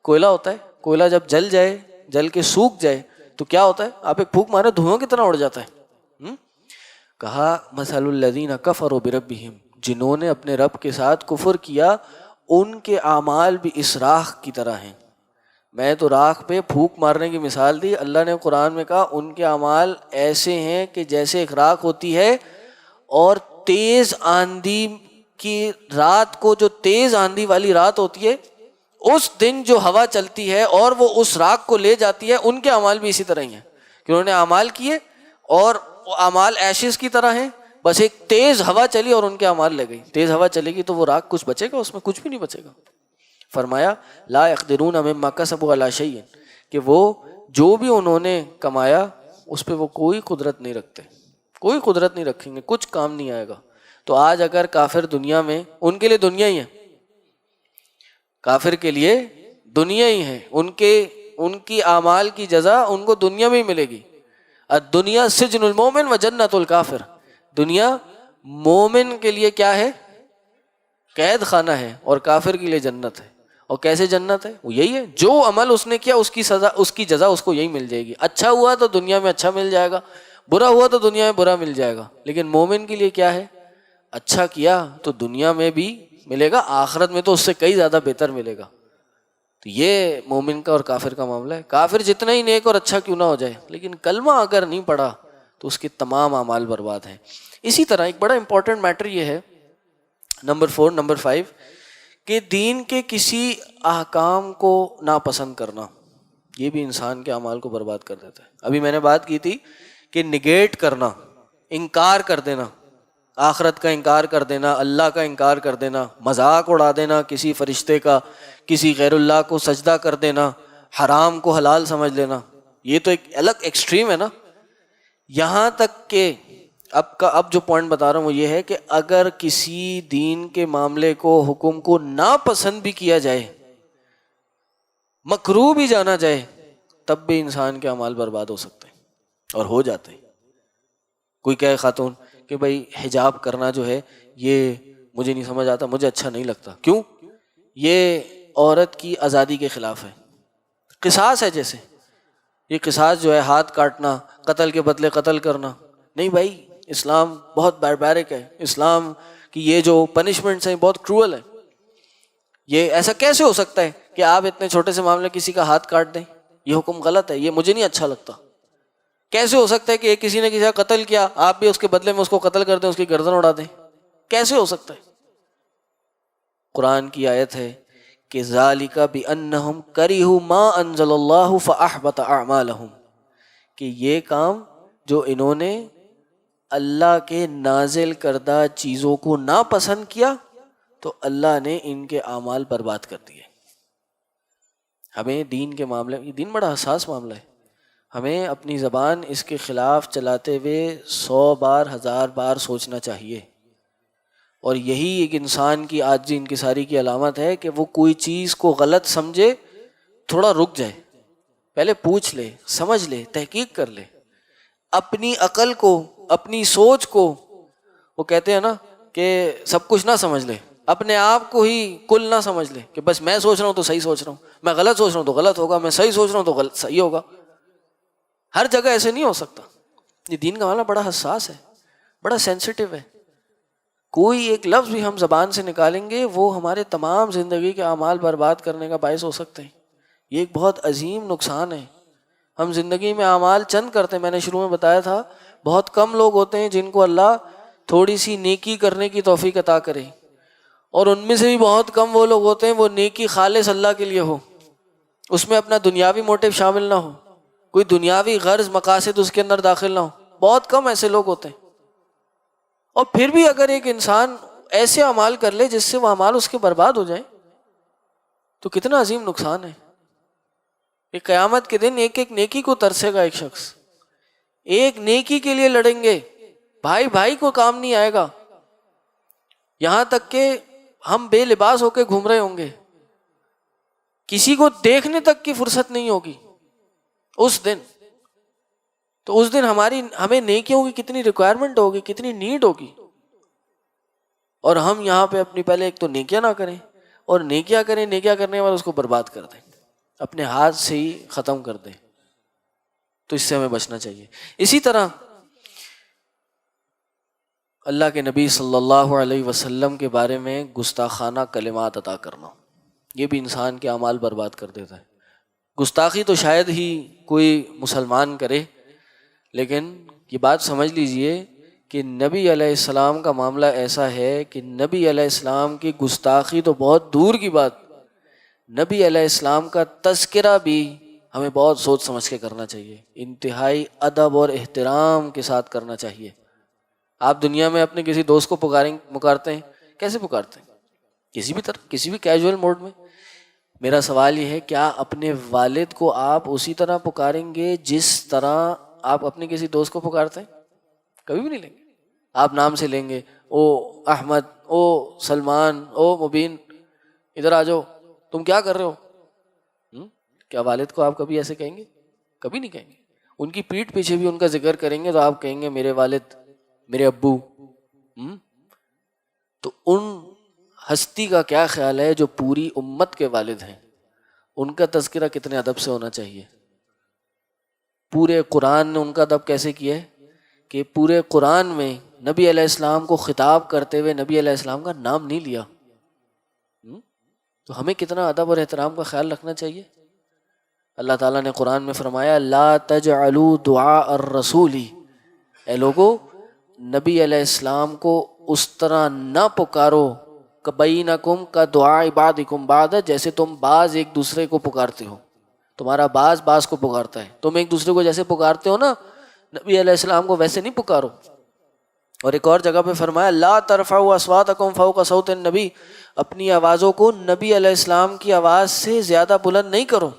A: کوئلہ ہوتا ہے، کوئلہ جب جل جائے، جل کے سوکھ جائے تو کیا ہوتا ہے؟ آپ ایک پھونک مارے دھواں کی طرح اڑ جاتا ہے. کہا مثل الذین کفروا بربہم، جنہوں نے اپنے رب کے ساتھ کفر کیا ان کے اعمال بھی اس راکھ کی طرح ہیں. میں تو راکھ پہ پھونک مارنے کی مثال دی، اللہ نے قرآن میں کہا ان کے اعمال ایسے ہیں کہ جیسے ایک راکھ ہوتی ہے، اور تیز آندھی کی رات کو، جو تیز آندھی والی رات ہوتی ہے اس دن جو ہوا چلتی ہے اور وہ اس راکھ کو لے جاتی ہے، ان کے اعمال بھی اسی طرح ہی ہیں کہ انہوں نے اعمال کیے اور وہ اعمال ایشز کی طرح ہیں، بس ایک تیز ہوا چلی اور ان کے اعمال لے گئی. تیز ہوا چلے گی تو وہ راکھ کچھ بچے گا؟ اس میں کچھ بھی نہیں بچے گا. فرمایا لا یقدرون مما کسبوا علی شیء، کہ وہ جو بھی انہوں نے کمایا اس پہ وہ کوئی قدرت نہیں رکھتے، کوئی قدرت نہیں رکھیں گے، کچھ کام نہیں آئے گا. تو آج اگر کافر دنیا میں، ان کے لیے دنیا ہی ہے، کافر کے لیے دنیا ہی ہے، ان کی اعمال کی جزا ان کو دنیا میں ہی ملے گی. الدنیا سجن المومن و جنت الکافر، دنیا مومن کے لیے کیا ہے؟ قید خانہ ہے، اور کافر کے لیے جنت ہے. اور کیسے جنت ہے؟ وہ یہی ہے، جو عمل اس نے کیا اس کی سزا، اس کی جزا اس کو یہی مل جائے گی. اچھا ہوا تو دنیا میں اچھا مل جائے گا، برا ہوا تو دنیا میں برا مل جائے گا. لیکن مومن کے لیے کیا ہے؟ اچھا کیا تو دنیا میں بھی ملے گا، آخرت میں تو اس سے کئی زیادہ بہتر ملے گا. تو یہ مومن کا اور کافر کا معاملہ ہے. کافر جتنا ہی نیک اور اچھا کیوں نہ ہو جائے، لیکن کلمہ اگر نہیں پڑھا تو اس کے تمام اعمال برباد ہیں. اسی طرح ایک بڑا امپورٹنٹ میٹر یہ ہے، نمبر 5، کہ دین کے کسی احکام کو ناپسند کرنا، یہ بھی انسان کے اعمال کو برباد کر دیتا ہے. ابھی میں نے بات کی تھی کہ نگیٹ کرنا، انکار کر دینا، آخرت کا انکار کر دینا، اللہ کا انکار کر دینا، مذاق اڑا دینا کسی فرشتے کا، کسی غیر اللہ کو سجدہ کر دینا، حرام کو حلال سمجھ لینا، یہ تو ایک الگ ایکسٹریم ہے نا۔ یہاں تک کہ اب جو پوائنٹ بتا رہا ہوں وہ یہ ہے کہ اگر کسی دین کے معاملے کو، حکم کو ناپسند بھی کیا جائے، مکروہ بھی جانا جائے، تب بھی انسان کے اعمال برباد ہو سکتے ہیں اور ہو جاتے ہیں۔ کوئی کہے خاتون کہ بھائی حجاب کرنا جو ہے یہ مجھے نہیں سمجھ آتا، مجھے اچھا نہیں لگتا، کیوں؟ یہ عورت کی آزادی کے خلاف ہے، قصاص ہے جیسے، یہ قصاص جو ہے ہاتھ کاٹنا، قتل کے بدلے قتل کرنا، نہیں بھائی، اسلام بہت باربیرک ہے، اسلام کی یہ جو پنشمنٹس ہیں بہت کروئل ہیں۔ یہ ایسا کیسے ہو سکتا ہے کہ آپ اتنے چھوٹے سے معاملے کسی کا ہاتھ کاٹ دیں؟ یہ حکم غلط ہے، یہ مجھے نہیں اچھا لگتا۔ کیسے ہو سکتا ہے کہ کسی نے کسی کا قتل کیا، آپ بھی اس کے بدلے میں اس کو قتل کر دیں، اس کی گردن اڑا دیں؟ کیسے ہو سکتا ہے؟ قرآن کی آیت ہے کہ ذالک بانہم کرہوا ما انزل اللہ فاحبط اعمالہم، کہ یہ کام جو انہوں نے اللہ کے نازل کردہ چیزوں کو ناپسند کیا تو اللہ نے ان کے اعمال برباد کر دیے۔ ہمیں دین کے معاملے، یہ دین بڑا حساس معاملہ ہے، ہمیں اپنی زبان اس کے خلاف چلاتے ہوئے 100 بار 1000 بار سوچنا چاہیے۔ اور یہی ایک انسان کی عاجزی انکساری کی علامت ہے کہ وہ کوئی چیز کو غلط سمجھے، تھوڑا رک جائے، پہلے پوچھ لے، سمجھ لے، تحقیق کر لے، اپنی عقل کو، اپنی سوچ کو، وہ کہتے ہیں نا کہ سب کچھ نہ سمجھ لے، اپنے آپ کو ہی کل نہ سمجھ لے کہ بس میں سوچ رہا ہوں تو صحیح سوچ رہا ہوں، میں غلط سوچ رہا ہوں تو غلط ہوگا، میں صحیح سوچ رہا ہوں تو غلط صحیح ہوگا۔ ہر جگہ ایسے نہیں ہو سکتا۔ یہ دین کا معاملہ بڑا حساس ہے، بڑا سینسٹیو ہے۔ کوئی ایک لفظ بھی ہم زبان سے نکالیں گے وہ ہمارے تمام زندگی کے اعمال برباد کرنے کا باعث ہو سکتے ہیں۔ یہ ایک بہت عظیم نقصان ہے۔ ہم زندگی میں اعمال چند کرتے ہیں، میں نے شروع میں بتایا تھا، بہت کم لوگ ہوتے ہیں جن کو اللہ تھوڑی سی نیکی کرنے کی توفیق عطا کرے، اور ان میں سے بھی بہت کم وہ لوگ ہوتے ہیں وہ نیکی خالص اللہ کے لیے ہو، اس میں اپنا دنیاوی موٹیو شامل نہ ہو، کوئی دنیاوی غرض مقاصد اس کے اندر داخل نہ ہو۔ بہت کم ایسے لوگ ہوتے ہیں۔ اور پھر بھی اگر ایک انسان ایسے اعمال کر لے جس سے وہ اعمال اس کے برباد ہو جائیں تو کتنا عظیم نقصان ہے۔ ایک قیامت کے دن ایک ایک نیکی کو ترسے گا، ایک شخص ایک نیکی کے لیے لڑیں گے، بھائی بھائی کو کام نہیں آئے گا، یہاں تک کہ ہم بے لباس ہو کے گھوم رہے ہوں گے، کسی کو دیکھنے تک کی فرصت نہیں ہوگی اس دن۔ تو اس دن ہمیں نیکیوں کی کتنی ریکوائرمنٹ ہوگی، کتنی نیڈ ہوگی، اور ہم یہاں پہ اپنی پہلے ایک تو نیکیاں نہ کریں، اور نیکیاں کریں، نیکیاں کرنے کے بعد اس کو برباد کر دیں، اپنے ہاتھ سے ہی ختم کر دیں۔ تو اس سے ہمیں بچنا چاہیے۔ اسی طرح اللہ کے نبی صلی اللہ علیہ وسلم کے بارے میں گستاخانہ کلمات عطا کرنا، یہ بھی انسان کے اعمال برباد کر دیتا ہے۔ گستاخی تو شاید ہی کوئی مسلمان کرے، لیکن یہ بات سمجھ لیجئے کہ نبی علیہ السلام کا معاملہ ایسا ہے کہ نبی علیہ السلام کی گستاخی تو بہت دور کی بات، نبی علیہ السلام کا تذکرہ بھی ہمیں بہت سوچ سمجھ کے کرنا چاہیے، انتہائی ادب اور احترام کے ساتھ کرنا چاہیے۔ آپ دنیا میں اپنے کسی دوست کو پکارتے ہیں، کیسے پکارتے ہیں؟ کسی بھی طرح، کسی بھی کیجول موڈ میں۔ میرا سوال یہ ہے، کیا اپنے والد کو آپ اسی طرح پکاریں گے جس طرح آپ اپنے کسی دوست کو پکارتے ہیں؟ کبھی بھی نہیں لیں گے۔ آپ نام سے لیں گے، او احمد، او سلمان، او مبین، ادھر آ جاؤ، تم کیا کر رہے ہو؟ کیا والد کو آپ کبھی ایسے کہیں گے؟ کبھی نہیں کہیں گے۔ ان کی پیٹھ پیچھے بھی ان کا ذکر کریں گے تو آپ کہیں گے میرے والد، میرے ابو۔ تو ان ہستی کا کیا خیال ہے جو پوری امت کے والد ہیں، ان کا تذکرہ کتنے ادب سے ہونا چاہیے۔ پورے قرآن نے ان کا ادب کیسے کیا ہے کہ پورے قرآن میں نبی علیہ السلام کو خطاب کرتے ہوئے نبی علیہ السلام کا نام نہیں لیا۔ تو ہمیں کتنا ادب اور احترام کا خیال رکھنا چاہیے۔ اللہ تعالیٰ نے قرآن میں فرمایا لا تجعلوا دعاء الرسول، اے لوگو نبی علیہ السلام کو اس طرح نہ پکارو بینکم کا دعاء بعضکم بعضا، جیسے تم بعض ایک دوسرے کو پکارتے ہو، تمہارا بعض بعض کو پکارتا ہے، تم ایک دوسرے کو جیسے پکارتے ہو نا، نبی علیہ السلام کو ویسے نہیں پکارو۔ اور ایک اور جگہ پہ فرمایا لا ترفعوا اصواتکم فوق صوت النبی، اپنی آوازوں کو نبی علیہ السلام کی آواز سے زیادہ بلند نہیں کرو۔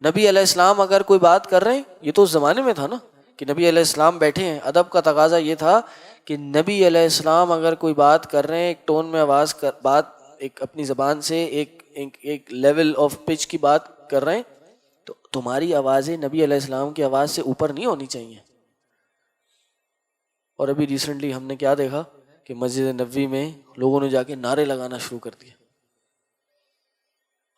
A: نبی علیہ السلام اگر کوئی بات کر رہے ہیں، یہ تو اس زمانے میں تھا نا کہ نبی علیہ السلام بیٹھے ہیں، ادب کا تقاضا یہ تھا کہ نبی علیہ السلام اگر کوئی بات کر رہے ہیں، ایک ٹون میں بات ایک اپنی زبان سے ایک لیول آف پچ کی بات کر رہے ہیں، تو تمہاری آوازیں نبی علیہ السلام کی آواز سے اوپر نہیں ہونی چاہیے۔ اور ابھی ریسنٹلی ہم نے کیا دیکھا کہ مسجد نبوی میں لوگوں نے جا کے نعرے لگانا شروع کر دیے،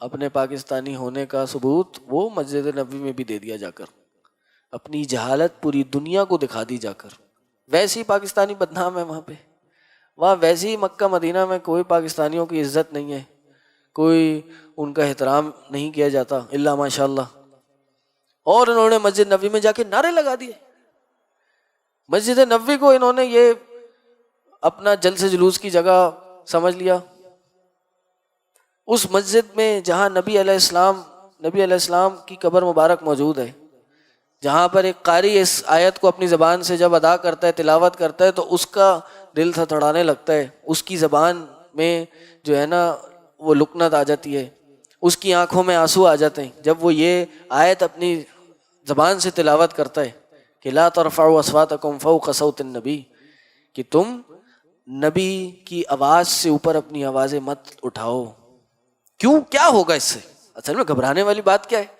A: اپنے پاکستانی ہونے کا ثبوت وہ مسجد نبوی میں بھی دے دیا جا کر، اپنی جہالت پوری دنیا کو دکھا دی جا کر۔ ویسی پاکستانی بدنام ہے وہاں پہ، وہاں ویسی مکہ مدینہ میں کوئی پاکستانیوں کی عزت نہیں ہے، کوئی ان کا احترام نہیں کیا جاتا الا ماشاء اللہ، اور انہوں نے مسجد نبوی میں جا کے نعرے لگا دیے۔ مسجد نبوی کو انہوں نے یہ اپنا جلسہ جلوس کی جگہ سمجھ لیا۔ اس مسجد میں جہاں نبی علیہ السلام کی قبر مبارک موجود ہے، جہاں پر ایک قاری اس آیت کو اپنی زبان سے جب ادا کرتا ہے، تلاوت کرتا ہے، تو اس کا دل تھڑانے لگتا ہے، اس کی زبان میں جو ہے نا وہ لکنت آ جاتی ہے، اس کی آنکھوں میں آنسو آ جاتے ہیں جب وہ یہ آیت اپنی زبان سے تلاوت کرتا ہے کہ لا ترفعوا اصواتکم فوق صوت النبی، کہ تم نبی کی آواز سے اوپر اپنی آوازیں مت اٹھاؤ۔ کیوں؟ کیا ہوگا اس سے؟ اصل میں گھبرانے والی بات کیا ہے؟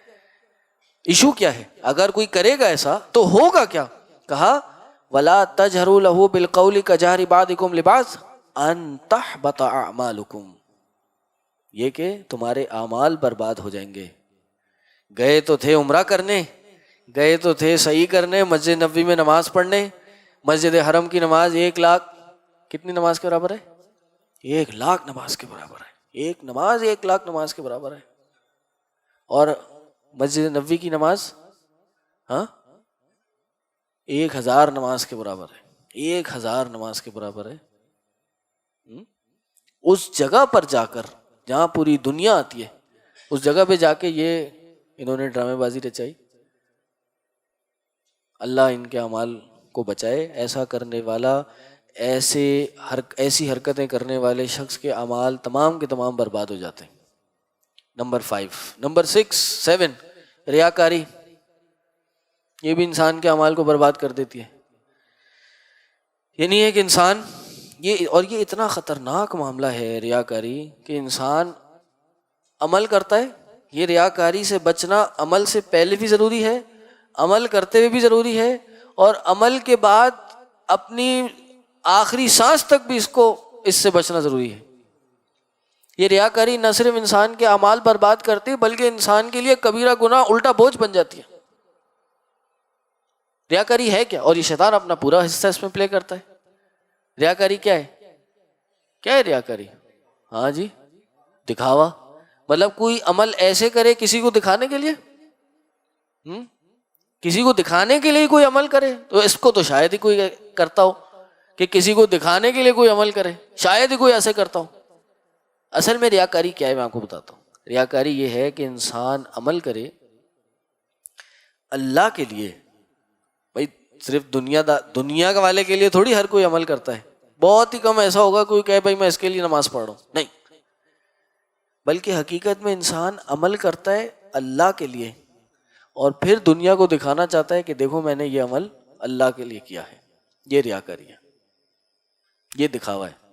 A: ایشو کیا ہے؟ اگر کوئی کرے گا ایسا تو ہوگا کیا؟ کہا وَلَا تَجْهَرُوا لَهُ بِالْقَوْلِ كَجَهْرِ بَعْضِكُمْ لِبَعْضٍ أَن تَحْبَطَ أَعْمَالُكُمْ، یہ کہ تمہارے اعمال برباد ہو جائیں گے۔ گئے تو تھے عمرہ کرنے، گئے تو تھے صحیح کرنے، مسجد نبوی میں نماز پڑھنے، مسجد حرم کی نماز 1,00,000 کتنی نماز کے برابر ہے؟ 1,00,000 نماز کے برابر ہے۔ ایک نماز 1,00,000 نماز کے برابر ہے، اور مسجد نبوی کی نماز 1,000 نماز کے برابر ہے، 1,000 نماز کے برابر ہے۔ اس جگہ پر جا کر جہاں پوری دنیا آتی ہے، اس جگہ پہ جا کے یہ انہوں نے ڈرامے بازی رچائی۔ اللہ ان کے اعمال کو بچائے، ایسا کرنے والا، ایسی حرکتیں کرنے والے شخص کے اعمال تمام کے تمام برباد ہو جاتے ہیں۔ نمبر 7 ریاکاری، یہ بھی انسان کے اعمال کو برباد کر دیتی ہے۔ یہ نہیں ہے کہ انسان اور یہ اتنا خطرناک معاملہ ہے ریاکاری کہ انسان عمل کرتا ہے، یہ ریاکاری سے بچنا عمل سے پہلے بھی ضروری ہے، عمل کرتے ہوئے بھی ضروری ہے، اور عمل کے بعد اپنی آخری سانس تک بھی اس سے بچنا ضروری ہے۔ یہ ریاکاری نہ صرف انسان کے اعمال برباد کرتی بلکہ انسان کے لیے کبیرہ گناہ الٹا بوجھ بن جاتی ہے۔ ریاکاری ہے کیا؟ اور یہ شیطان اپنا پورا حصہ اس میں پلے کرتا ہے۔ ریاکاری کیا ہے؟ کیا ہے ریاکاری؟ ہاں جی، دکھاوا، مطلب کوئی عمل ایسے کرے کسی کو دکھانے کے لیے، کسی کو دکھانے کے لیے کوئی عمل کرے، تو اس کو تو شاید ہی کوئی کرتا ہو کہ کسی کو دکھانے کے لیے کوئی عمل کرے، شاید ہی کوئی ایسے کرتا ہو۔ اصل میں ریاکاری کیا ہے میں آپ کو بتاتا ہوں۔ ریاکاری یہ ہے کہ انسان عمل کرے اللہ کے لیے، بھائی صرف دنیا کے والے کے لیے تھوڑی ہر کوئی عمل کرتا ہے، بہت ہی کم ایسا ہوگا کوئی کہے بھائی میں اس کے لیے نماز پڑھ رہا ہوں، نہیں، بلکہ حقیقت میں انسان عمل کرتا ہے اللہ کے لیے، اور پھر دنیا کو دکھانا چاہتا ہے کہ دیکھو میں نے یہ عمل اللہ کے لیے کیا ہے۔ یہ ریاکاری ہے، یہ دکھاوا ہے۔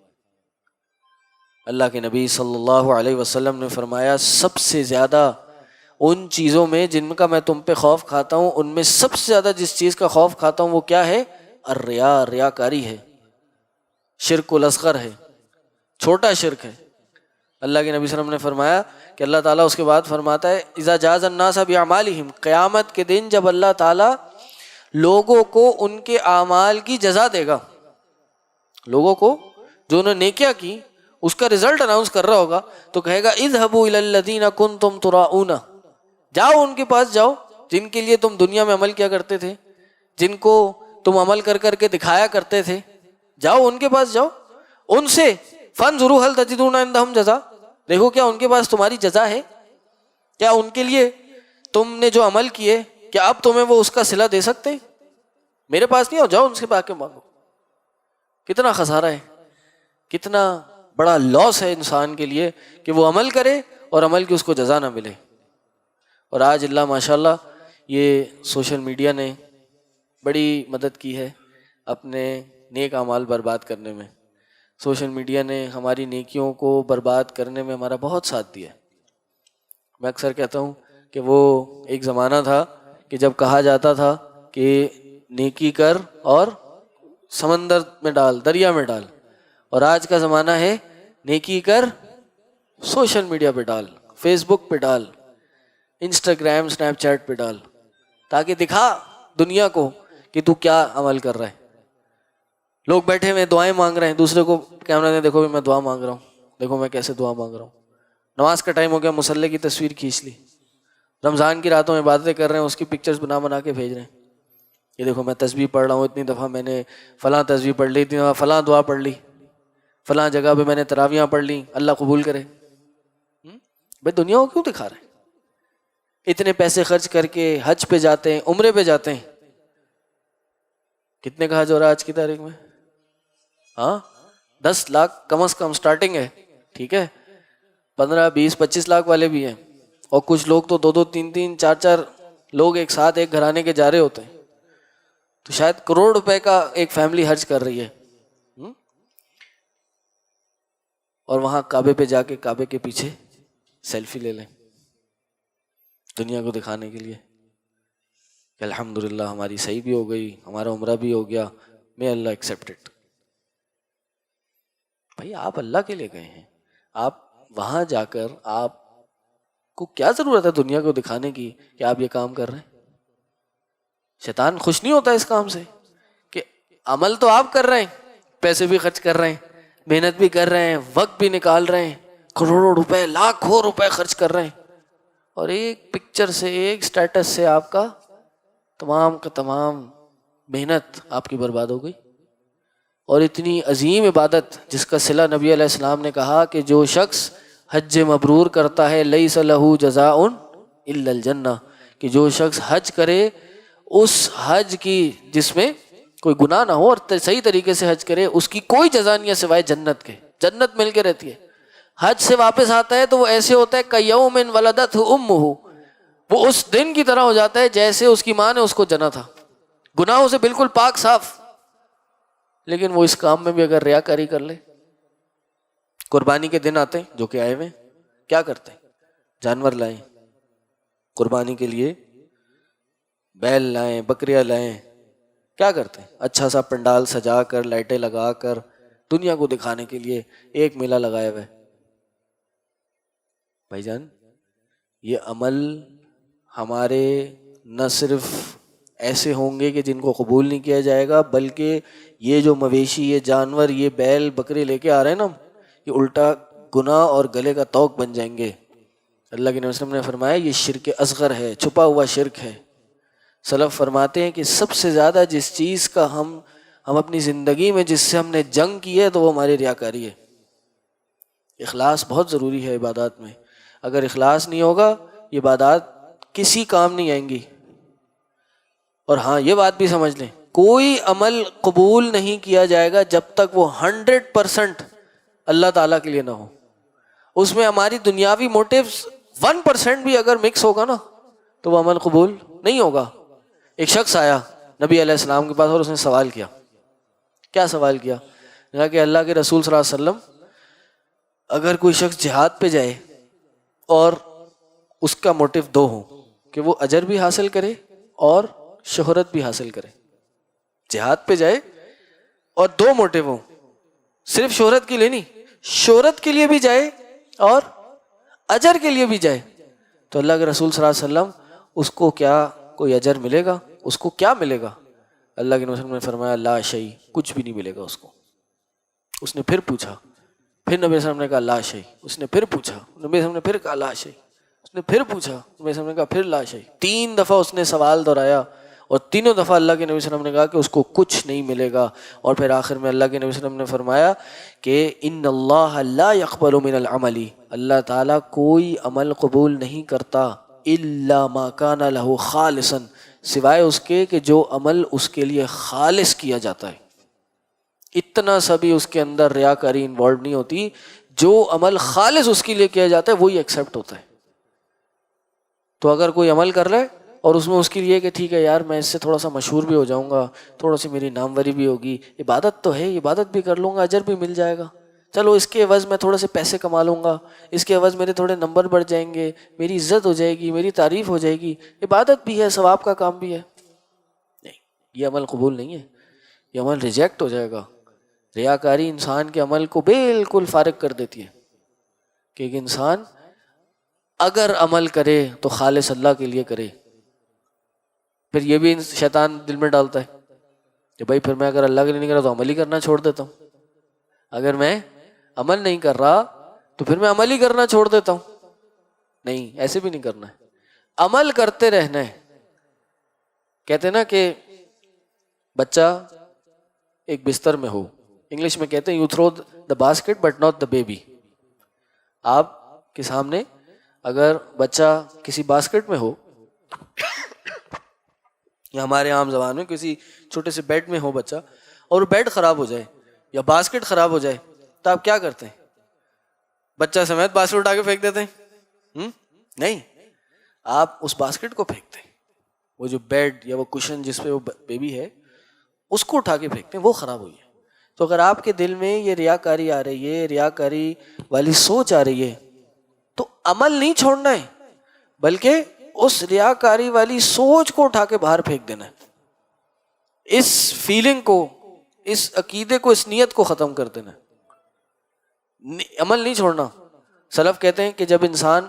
A: اللہ کے نبی صلی اللہ علیہ وسلم نے فرمایا سب سے زیادہ ان چیزوں میں جن کا میں تم پہ خوف کھاتا ہوں، ان میں سب سے زیادہ جس چیز کا خوف کھاتا ہوں وہ کیا ہے؟ الریا، ریاکاری ہے، شرک الاصغر ہے، چھوٹا شرک ہے۔ اللہ کے نبی صلی اللہ علیہ وسلم نے فرمایا کہ اللہ تعالیٰ اس کے بعد فرماتا ہے اذا جاز الناس باعمالہم، قیامت کے دن جب اللہ تعالیٰ لوگوں کو ان کے اعمال کی جزا دے گا، لوگوں کو جو انہوں نے نیکیاں کی اس کا رزلٹ اناؤنس کر رہا ہوگا، تو کہے گا اذهبوا الى الذین کنتم تراؤون، جاؤ ان کے پاس جاؤ جن کے لیے تم دنیا میں عمل کیا کرتے تھے، جن کو تم عمل کر کر کے دکھایا کرتے تھے، جاؤ ان کے پاس جاؤ، ان سے فانظروا هل تجدون عندهم جزاء، دیکھو کیا ان کے پاس تمہاری جزا ہے، کیا ان کے لیے تم نے جو عمل کیے کیا اب تمہیں وہ اس کا صلہ دے سکتے ہیں؟ میرے پاس نہیں آؤ، جاؤ ان سے پا کے مانگو۔ کتنا خسارہ ہے، کتنا بڑا لاس ہے انسان کے لیے کہ وہ عمل کرے اور عمل کی اس کو جزا نہ ملے۔ اور آج اللہ ماشاءاللہ یہ سوشل میڈیا نے بڑی مدد کی ہے اپنے نیک اعمال برباد کرنے میں۔ سوشل میڈیا نے ہماری نیکیوں کو برباد کرنے میں ہمارا بہت ساتھ دیا ہے۔ میں اکثر کہتا ہوں کہ وہ ایک زمانہ تھا کہ جب کہا جاتا تھا کہ نیکی کر اور سمندر میں ڈال، دریا میں ڈال، اور آج کا زمانہ ہے نیکی کر سوشل میڈیا پہ ڈال، فیس بک پہ ڈال، انسٹاگرام اسنیپ چیٹ پہ ڈال، تاکہ دکھا دنیا کو کہ تو کیا عمل کر رہا ہے۔ لوگ بیٹھے ہوئے دعائیں مانگ رہے ہیں، دوسرے کو کیمرہ میں دیکھو میں دعا مانگ رہا ہوں، دیکھو میں کیسے دعا مانگ رہا ہوں۔ نماز کا ٹائم ہو گیا، مصلی کی تصویر کھینچ لی، رمضان کی راتوں میں عبادتیں کر رہے ہیں، اس کی پکچرز بنا کے بھیج رہے ہیں، یہ دیکھو میں تسبیح پڑھ رہا ہوں، اتنی دفعہ میں نے فلاں تسبیح پڑھ لی، اتنی دفعہ فلاں دعا پڑھ لی، فلاں جگہ پہ میں نے تراویحاں پڑھ لی، اللہ قبول کرے۔ بھائی دنیا کو کیوں دکھا رہے ہیں؟ اتنے پیسے خرچ کر کے حج پہ جاتے ہیں، عمرے پہ جاتے ہیں، کتنے کا حج ہو رہا ہے آج کی تاریخ میں؟ 10 لاکھ کم از کم سٹارٹنگ ہے، ٹھیک ہے، 15 20 25 لاکھ والے بھی ہیں، اور کچھ لوگ تو 2 3 3 4 4 لوگ ایک ساتھ ایک گھرانے کے جا رہے ہوتے ہیں، تو شاید کروڑ روپے کا ایک فیملی حج کر رہی ہے، اور وہاں کعبے پہ جا کے کعبے کے پیچھے سیلفی لے لیں دنیا کو دکھانے کے لیے کہ الحمدللہ ہماری صحیح بھی ہو گئی، ہمارا عمرہ بھی ہو گیا، may اللہ ایکسیپٹ اٹ۔ بھائی آپ اللہ کے لیے گئے ہیں، آپ وہاں جا کر آپ کو کیا ضرورت ہے دنیا کو دکھانے کی کہ آپ یہ کام کر رہے ہیں؟ شیطان خوش نہیں ہوتا اس کام سے کہ عمل تو آپ کر رہے ہیں، پیسے بھی خرچ کر رہے ہیں، محنت بھی کر رہے ہیں، وقت بھی نکال رہے ہیں، کروڑوں روپے لاکھوں روپے خرچ کر رہے ہیں، اور ایک پکچر سے ایک سٹیٹس سے آپ کا تمام کا تمام محنت آپ کی برباد ہو گئی۔ اور اتنی عظیم عبادت جس کا صلہ نبی علیہ السلام نے کہا کہ جو شخص حج مبرور کرتا ہے لیس لہ جزاء الا الجنہ، کہ جو شخص حج کرے اس حج کی جس میں کوئی گناہ نہ ہو اور صحیح طریقے سے حج کرے، اس کی کوئی جزا نہیں ہے سوائے جنت کے، جنت مل کے رہتی ہے۔ حج سے واپس آتا ہے تو وہ ایسے ہوتا ہے کیوم ولدتہ امہ، وہ اس دن کی طرح ہو جاتا ہے جیسے اس کی ماں نے اس کو جنا تھا، گناہوں سے بالکل پاک صاف۔ لیکن وہ اس کام میں بھی اگر ریاکاری کر لے، قربانی کے دن آتے ہیں جو کہ آئے ہوئے، کیا کرتے ہیں؟ جانور لائیں قربانی کے لیے، بیل لائیں، بکریاں لائیں، کیا کرتے ہیں؟ اچھا سا پنڈال سجا کر، لائٹیں لگا کر، دنیا کو دکھانے کے لیے ایک میلہ لگایا ہوا ہے۔ بھائی جان یہ عمل ہمارے نہ صرف ایسے ہوں گے کہ جن کو قبول نہیں کیا جائے گا، بلکہ یہ جو مویشی، یہ جانور، یہ بیل بکرے لے کے آ رہے ہیں نا، یہ الٹا گناہ اور گلے کا توق بن جائیں گے۔ اللہ کے نبی صلی اللہ علیہ وسلم نے فرمایا یہ شرک اصغر ہے، چھپا ہوا شرک ہے۔ سلف فرماتے ہیں کہ سب سے زیادہ جس چیز کا ہم اپنی زندگی میں جس سے ہم نے جنگ کی ہے تو وہ ہماری ریاکاری ہے۔ اخلاص بہت ضروری ہے عبادات میں، اگر اخلاص نہیں ہوگا یہ عبادات کسی کام نہیں آئیں گی۔ اور ہاں یہ بات بھی سمجھ لیں، کوئی عمل قبول نہیں کیا جائے گا جب تک وہ 100% اللہ تعالیٰ کے لیے نہ ہو۔ اس میں ہماری دنیاوی موٹیوز 1% بھی اگر مکس ہوگا نا تو وہ عمل قبول نہیں ہوگا۔ ایک شخص آیا نبی علیہ السلام کے پاس اور اس نے سوال کیا، کیا سوال کیا؟ کہا کہ اللہ کے رسول صلی اللہ علیہ وسلم اگر کوئی شخص جہاد پہ جائے اور اس کا موٹیو 2 ہو کہ وہ اجر بھی حاصل کرے اور شہرت بھی حاصل کرے، جہاد پہ جائے اور 2 موٹیو ہوں، صرف شہرت کے لیے نہیں، شہرت کے لیے بھی جائے اور اجر کے لیے بھی جائے، تو اللہ کے رسول صلی اللہ علیہ وسلم اس کو کیا کوئی اجر ملے گا؟ اس کو کیا ملے گا؟ اللہ کے نبی نے فرمایا لا شیء، کچھ بھی نہیں ملے گا اس کو۔ اس نے پھر پوچھا، پھر نبی صلی اللہ علیہ وسلم نے کہا لا شیء، اس نے پھر پوچھا، نبی صلی اللہ علیہ وسلم نے پھر کہا لا شیء، اس نے پھر پوچھا، نبی صلی اللہ علیہ وسلم نے کہا پھر لا شیء، 3 دفعہ اس نے سوال دہرایا اور تینوں دفعہ اللہ کے نبی صلی اللہ علیہ وسلم نے کہا کہ اس کو کچھ نہیں ملے گا۔ اور پھر آخر میں اللہ کے نبی صلی اللہ علیہ وسلم نے فرمایا کہ ان اللہ لا يقبل من العمل، اللہ تعالیٰ کوئی عمل قبول نہیں کرتا الا ما کان له خالصا، سوائے اس کے کہ جو عمل اس کے لیے خالص کیا جاتا ہے، اتنا سا بھی اس کے اندر ریاکاری انوالو نہیں ہوتی. جو عمل خالص اس کے لیے کیا جاتا ہے وہی ایکسیپٹ ہوتا ہے. تو اگر کوئی عمل کر رہا ہے اور اس میں اس کے لیے کہ ٹھیک ہے یار میں اس سے تھوڑا سا مشہور بھی ہو جاؤں گا, تھوڑا سی میری ناموری بھی ہوگی, عبادت تو ہے, عبادت بھی کر لوں گا, اجر بھی مل جائے گا, چلو اس کے عوض میں تھوڑے سے پیسے کما لوں گا, اس کے عوض میرے تھوڑے نمبر بڑھ جائیں گے, میری عزت ہو جائے گی, میری تعریف ہو جائے گی, عبادت بھی ہے, ثواب کا کام بھی ہے. نہیں, یہ عمل قبول نہیں ہے, یہ عمل ریجیکٹ ہو جائے گا. ریاکاری انسان کے عمل کو بالکل فارغ کر دیتی ہے. کہ ایک انسان اگر عمل کرے تو خالص اللہ کے لیے کرے. پھر یہ بھی شیطان دل میں ڈالتا ہے کہ بھائی پھر میں اگر اللہ کے لیے نہیں کر رہا تو عمل ہی کرنا چھوڑ دیتا ہوں, اگر میں عمل نہیں کر رہا تو پھر میں عمل ہی کرنا چھوڑ دیتا ہوں. نہیں, ایسے بھی نہیں کرنا ہے, عمل کرتے رہنا ہے. کہتے ہیں نا کہ بچہ ایک بستر میں ہو, انگلش میں کہتے ہیں you through the basket but not the baby. آپ کے سامنے اگر بچہ کسی باسکٹ میں ہو یا ہمارے عام زبان میں کسی چھوٹے سے بیڈ میں ہو بچہ, اور بیڈ خراب ہو جائے یا باسکٹ خراب ہو جائے تو آپ کیا کرتے ہیں؟ بچہ سمیت باسکٹ اٹھا کے پھینک دیتے ہیں؟ نہیں, آپ اس باسکٹ کو پھینکتے ہیں. وہ جو بیڈ یا وہ کشن جس پہ وہ بیبی ہے اس کو اٹھا کے پھینکتے ہیں, وہ خراب ہوئی ہے. تو اگر آپ کے دل میں یہ ریاکاری آ رہی ہے, ریاکاری والی سوچ آ رہی ہے, تو عمل نہیں چھوڑنا ہے بلکہ اس ریاکاری والی سوچ کو اٹھا کے باہر پھینک دینا ہے. اس فیلنگ کو, اس عقیدے کو, اس نیت کو ختم کر دینا ہے. عمل نہیں چھوڑنا. سلف کہتے ہیں کہ جب انسان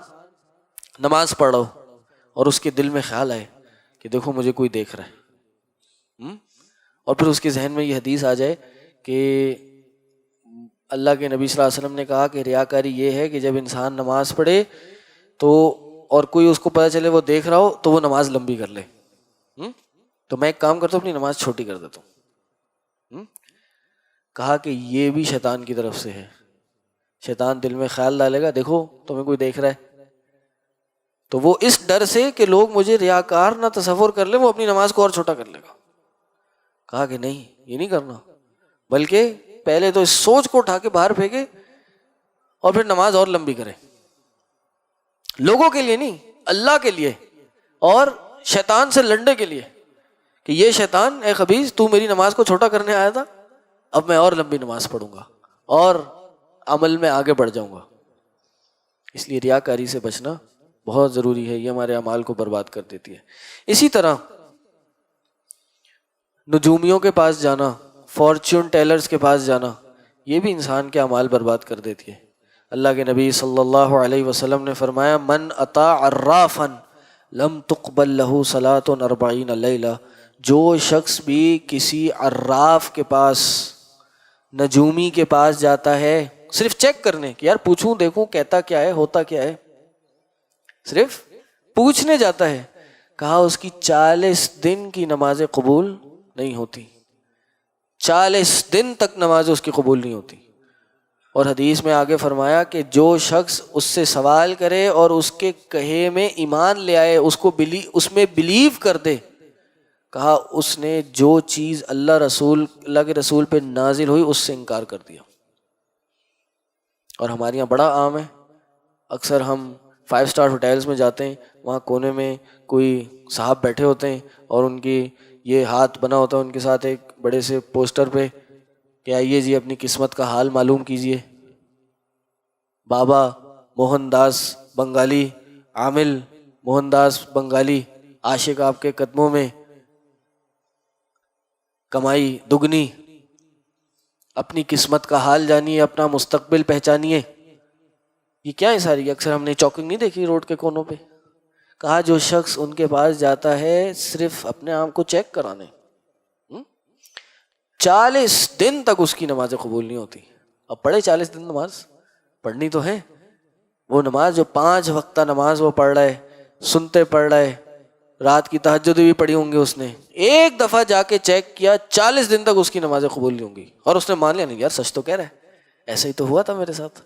A: نماز پڑھ رہا ہو اور اس کے دل میں خیال آئے کہ دیکھو مجھے کوئی دیکھ رہا ہے, اور پھر اس کے ذہن میں یہ حدیث آ جائے کہ اللہ کے نبی صلی اللہ علیہ وسلم نے کہا کہ ریاکاری یہ ہے کہ جب انسان نماز پڑھے تو اور کوئی اس کو پتہ چلے وہ دیکھ رہا ہو تو وہ نماز لمبی کر لے. تو میں ایک کام کرتا ہوں, اپنی نماز چھوٹی کر دیتا ہوں. کہا کہ یہ بھی شیطان کی طرف سے ہے. شیطان دل میں خیال ڈالے گا دیکھو تمہیں کوئی دیکھ رہا ہے, تو وہ اس ڈر سے کہ لوگ مجھے ریاکار نہ تصور کر لیں وہ اپنی نماز کو اور چھوٹا کر لے گا. کہا کہ نہیں, یہ نہیں کرنا, بلکہ پہلے تو اس سوچ کو اٹھا کے باہر پھینکے اور پھر نماز اور لمبی کرے. لوگوں کے لیے نہیں, اللہ کے لیے اور شیطان سے لڑنے کے لیے کہ یہ شیطان اے خبیث تو میری نماز کو چھوٹا کرنے آیا تھا, اب میں اور لمبی نماز پڑھوں گا اور عمل میں آگے بڑھ جاؤں گا. اس لیے ریاکاری سے بچنا بہت ضروری ہے, یہ ہمارے اعمال کو برباد کر دیتی ہے. اسی طرح نجومیوں کے پاس جانا, فارچون ٹیلرز کے پاس جانا, یہ بھی انسان کے اعمال برباد کر دیتی ہے. اللہ کے نبی صلی اللہ علیہ وسلم نے فرمایا من اطاع عرافا لم تقبل له صلاة 40 لیلہ. جو شخص بھی کسی عراف کے پاس, نجومی کے پاس جاتا ہے صرف چیک کرنے کہ یار پوچھوں دیکھوں کہتا کیا ہے, ہوتا کیا ہے, صرف پوچھنے جاتا ہے, کہا اس کی 40 دن کی نمازیں قبول نہیں ہوتی. 40 دن تک نماز اس کی قبول نہیں ہوتی. اور حدیث میں آگے فرمایا کہ جو شخص اس سے سوال کرے اور اس کے کہے میں ایمان لے آئے, اس میں بلیو کر دے, کہا اس نے جو چیز اللہ کے رسول پہ نازل ہوئی اس سے انکار کر دیا. اور ہمارے یہاں بڑا عام ہے, اکثر ہم 5 اسٹار ہوٹلز میں جاتے ہیں, وہاں کونے میں کوئی صاحب بیٹھے ہوتے ہیں اور ان کی یہ ہاتھ بنا ہوتا ہے ان کے ساتھ ایک بڑے سے پوسٹر پہ کہ آئیے جی اپنی قسمت کا حال معلوم کیجئے. بابا موہن داس بنگالی, عامل موہن داس بنگالی, عاشق آپ کے قدموں میں, کمائی دگنی, اپنی قسمت کا حال جانیے, اپنا مستقبل پہچانیے. یہ کیا ہے ساری؟ اکثر ہم نے چوکنگ نہیں دیکھی روڈ کے کونوں پہ. کہا جو شخص ان کے پاس جاتا ہے صرف اپنے آپ کو چیک کرانے, 40 دن تک اس کی نمازیں قبول نہیں ہوتی. اب پڑھے 40 دن نماز پڑھنی تو ہے, وہ نماز جو 5 وقتہ نماز وہ پڑھ رہا ہے, سنتے پڑھ رہا ہے, رات کی تہجد بھی پڑھی ہوں گی اس نے, ایک دفعہ جا کے چیک کیا 40 دن تک اس کی نمازیں قبول نہیں ہوں گی. اور اس نے مان لیا نہیں یار سچ تو کہہ رہا ہے, ایسا ہی تو ہوا تھا میرے ساتھ,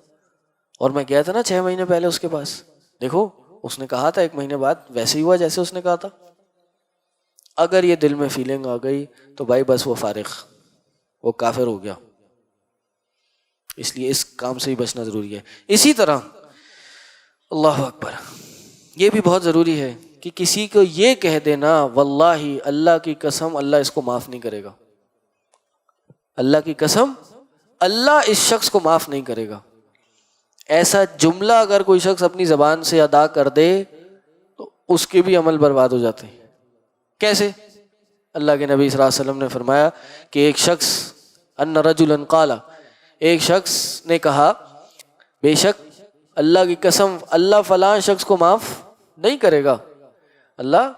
A: اور میں گیا تھا نا 6 مہینے پہلے اس کے پاس, دیکھو اس نے کہا تھا 1 مہینے بعد ویسے ہی ہوا جیسے اس نے کہا تھا. اگر یہ دل میں فیلنگ آ گئی تو بھائی بس وہ فارغ, وہ کافر ہو گیا. اس لیے اس کام سے ہی بچنا ضروری ہے۔ اسی طرح اللہ اکبر، یہ بھی بہت ضروری ہے کہ کسی کو یہ کہہ دینا واللہ اللہ کی قسم اللہ اس کو معاف نہیں کرے گا، اللہ کی قسم اللہ اس شخص کو معاف نہیں کرے گا، ایسا جملہ اگر کوئی شخص اپنی زبان سے ادا کر دے تو اس کے بھی عمل برباد ہو جاتے ہیں۔ کیسے؟ اللہ کے نبی صلی اللہ علیہ وسلم نے فرمایا کہ ایک شخص ان رجلا قال، ایک شخص نے کہا بے شک اللہ کی قسم اللہ فلاں شخص کو معاف نہیں کرے گا، اللہ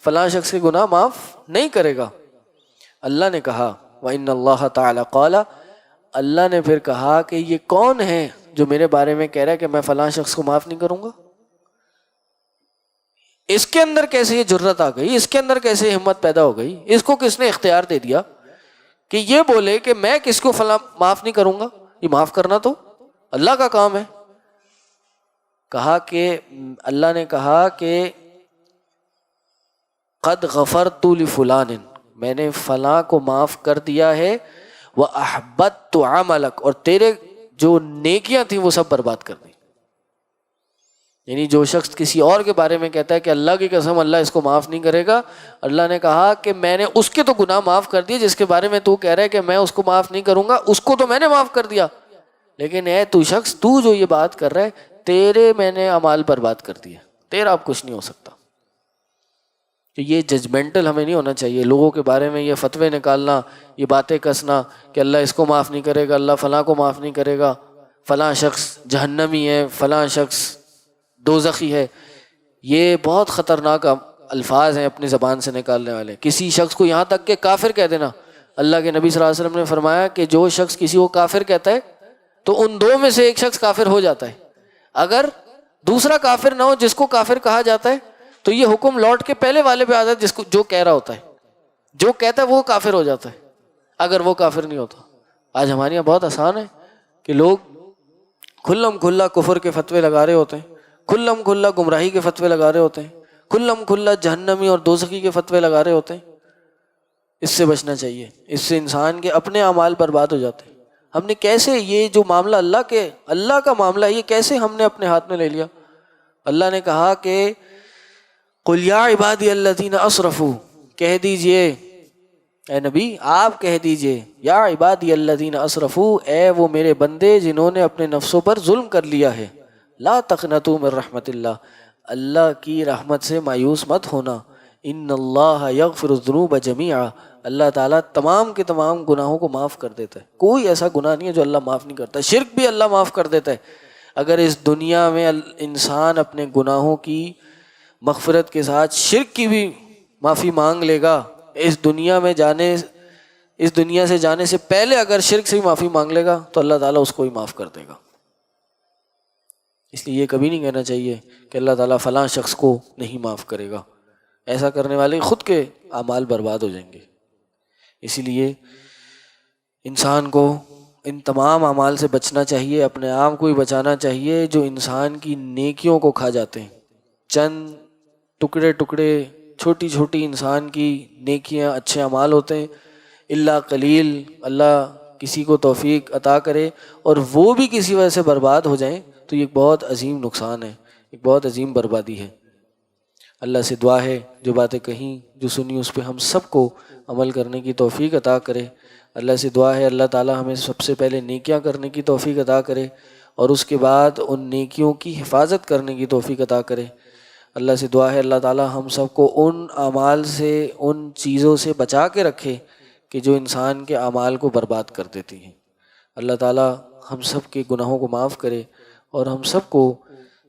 A: فلاں شخص کے گناہ معاف نہیں کرے گا۔ اللہ نے کہا وَإِنَّ اللَّهَ تَعَالَى قَالَ، اللہ نے پھر کہا کہ یہ کون ہے جو میرے بارے میں کہہ رہا ہے کہ میں فلاں شخص کو معاف نہیں کروں گا؟ اس کے اندر کیسے یہ جرت آ گئی، اس کے اندر کیسے ہمت پیدا ہو گئی، اس کو کس نے اختیار دے دیا کہ یہ بولے کہ میں کس کو فلاں معاف نہیں کروں گا؟ یہ معاف کرنا تو اللہ کا کام ہے۔ کہا کہ اللہ نے کہا کہ قد غفرت لفلان، میں نے فلاں کو معاف کر دیا ہے، وَأَحْبَطْتُ عَمَلَكَ، اور تیرے جو نیکیاں تھیں وہ سب برباد کر دی۔ یعنی جو شخص کسی اور کے بارے میں کہتا ہے کہ اللہ کی قسم اللہ اس کو معاف نہیں کرے گا، اللہ نے کہا کہ میں نے اس کے تو گناہ معاف کر دیے جس کے بارے میں تو کہہ رہا ہے کہ میں اس کو معاف نہیں کروں گا، اس کو تو میں نے معاف کر دیا، لیکن اے تو شخص تو جو یہ بات کر رہا ہے تیرے میں نے اعمال برباد کر دیے، تیرا اب کچھ نہیں ہو سکتا۔ تو یہ ججمنٹل ہمیں نہیں ہونا چاہیے، لوگوں کے بارے میں یہ فتوے نکالنا، یہ باتیں کسنا کہ اللہ اس کو معاف نہیں کرے گا، اللہ فلاں کو معاف نہیں کرے گا، فلاں شخص جہنمی ہے، فلاں شخص دوزخی ہے، یہ بہت خطرناک الفاظ ہیں اپنی زبان سے نکالنے والے۔ کسی شخص کو یہاں تک کہ کافر کہہ دینا، اللہ کے نبی صلی اللہ علیہ وسلم نے فرمایا کہ جو شخص کسی کو کافر کہتا ہے تو ان دو میں سے ایک شخص کافر ہو جاتا ہے، اگر دوسرا کافر نہ ہو جس کو کافر کہا جاتا ہے تو یہ حکم لوٹ کے پہلے والے پہ آتا ہے جس کو جو کہہ رہا ہوتا ہے، جو کہتا ہے وہ کافر ہو جاتا ہے اگر وہ کافر نہیں ہوتا۔ آج ہمارے یہاں بہت آسان ہے کہ لوگ کھلم کھلا کفر کے فتوے لگا رہے ہوتے ہیں، کھلم کھلا گمراہی کے فتوے لگا رہے ہوتے ہیں، کھلم کھلا جہنمی اور دوزخی کے فتوے لگا رہے ہوتے ہیں۔ اس سے بچنا چاہیے، اس سے انسان کے اپنے اعمال برباد ہو جاتے ہیں۔ ہم نے کیسے یہ جو معاملہ اللہ کا معاملہ ہے یہ کیسے ہم نے اپنے ہاتھ میں لے لیا؟ اللہ نے کہا کہ قُلْ يَا عِبَادِيَ الَّذِينَ أَسْرَفُوا، کہہ دیجئے اے نبی آپ کہہ دیجئے یا عبادی الذین اسرفوا، اے وہ میرے بندے جنہوں نے اپنے نفسوں پر ظلم کر لیا ہے، لا تقنطوا من رحمت اللہ، اللہ کی رحمت سے مایوس مت ہونا، ان اللہ یغفر الذنوب جمیعا، اللہ تعالیٰ تمام کے تمام گناہوں کو معاف کر دیتا ہے، کوئی ایسا گناہ نہیں ہے جو اللہ معاف نہیں کرتا، شرک بھی اللہ معاف کر دیتا ہے۔ اگر اس دنیا میں انسان اپنے گناہوں کی مغفرت کے ساتھ شرک کی بھی معافی مانگ لے گا، اس دنیا سے جانے سے پہلے اگر شرک سے بھی معافی مانگ لے گا تو اللہ تعالیٰ اس کو ہی معاف کر دے گا۔ اس لیے یہ کبھی نہیں کہنا چاہیے کہ اللہ تعالیٰ فلاں شخص کو نہیں معاف کرے گا، ایسا کرنے والے خود کے اعمال برباد ہو جائیں گے۔ اسی لیے انسان کو ان تمام اعمال سے بچنا چاہیے، اپنے آپ کو ہی بچانا چاہیے جو انسان کی نیکیوں کو کھا جاتے ہیں۔ چند ٹکڑے چھوٹی چھوٹی انسان کی نیکیاں اچھے اعمال ہوتے ہیں، اللہ قلیل، اللہ کسی کو توفیق عطا کرے اور وہ بھی کسی وجہ سے برباد ہو جائیں تو یہ ایک بہت عظیم نقصان ہے، ایک بہت عظیم بربادی ہے۔ اللہ سے دعا ہے جو باتیں کہیں جو سنی اس پہ ہم سب کو عمل کرنے کی توفیق عطا کرے۔ اللہ سے دعا ہے اللہ تعالیٰ ہمیں سب سے پہلے نیکیاں کرنے کی توفیق عطا کرے اور اس کے بعد ان نیکیوں کی حفاظت کرنے کی توفیق عطا کرے۔ اللہ سے دعا ہے اللہ تعالیٰ ہم سب کو ان اعمال سے، ان چیزوں سے بچا کے رکھے کہ جو انسان کے اعمال کو برباد کر دیتی ہیں۔ اللہ تعالیٰ ہم سب کے گناہوں کو معاف کرے اور ہم سب کو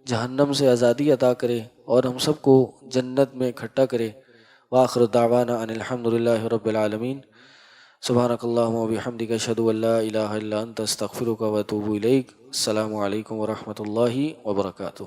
A: جہنم سے آزادی عطا کرے اور ہم سب کو جنت میں اکٹھا کرے۔ وآخر دعوانا ان الحمد للہ رب العالمین۔ سبحانک اللہم وبحمدک اشہد ان لا الہ الا انت استغفرک واتوب الیک۔ السلام علیکم ورحمۃ اللہ وبرکاتہ۔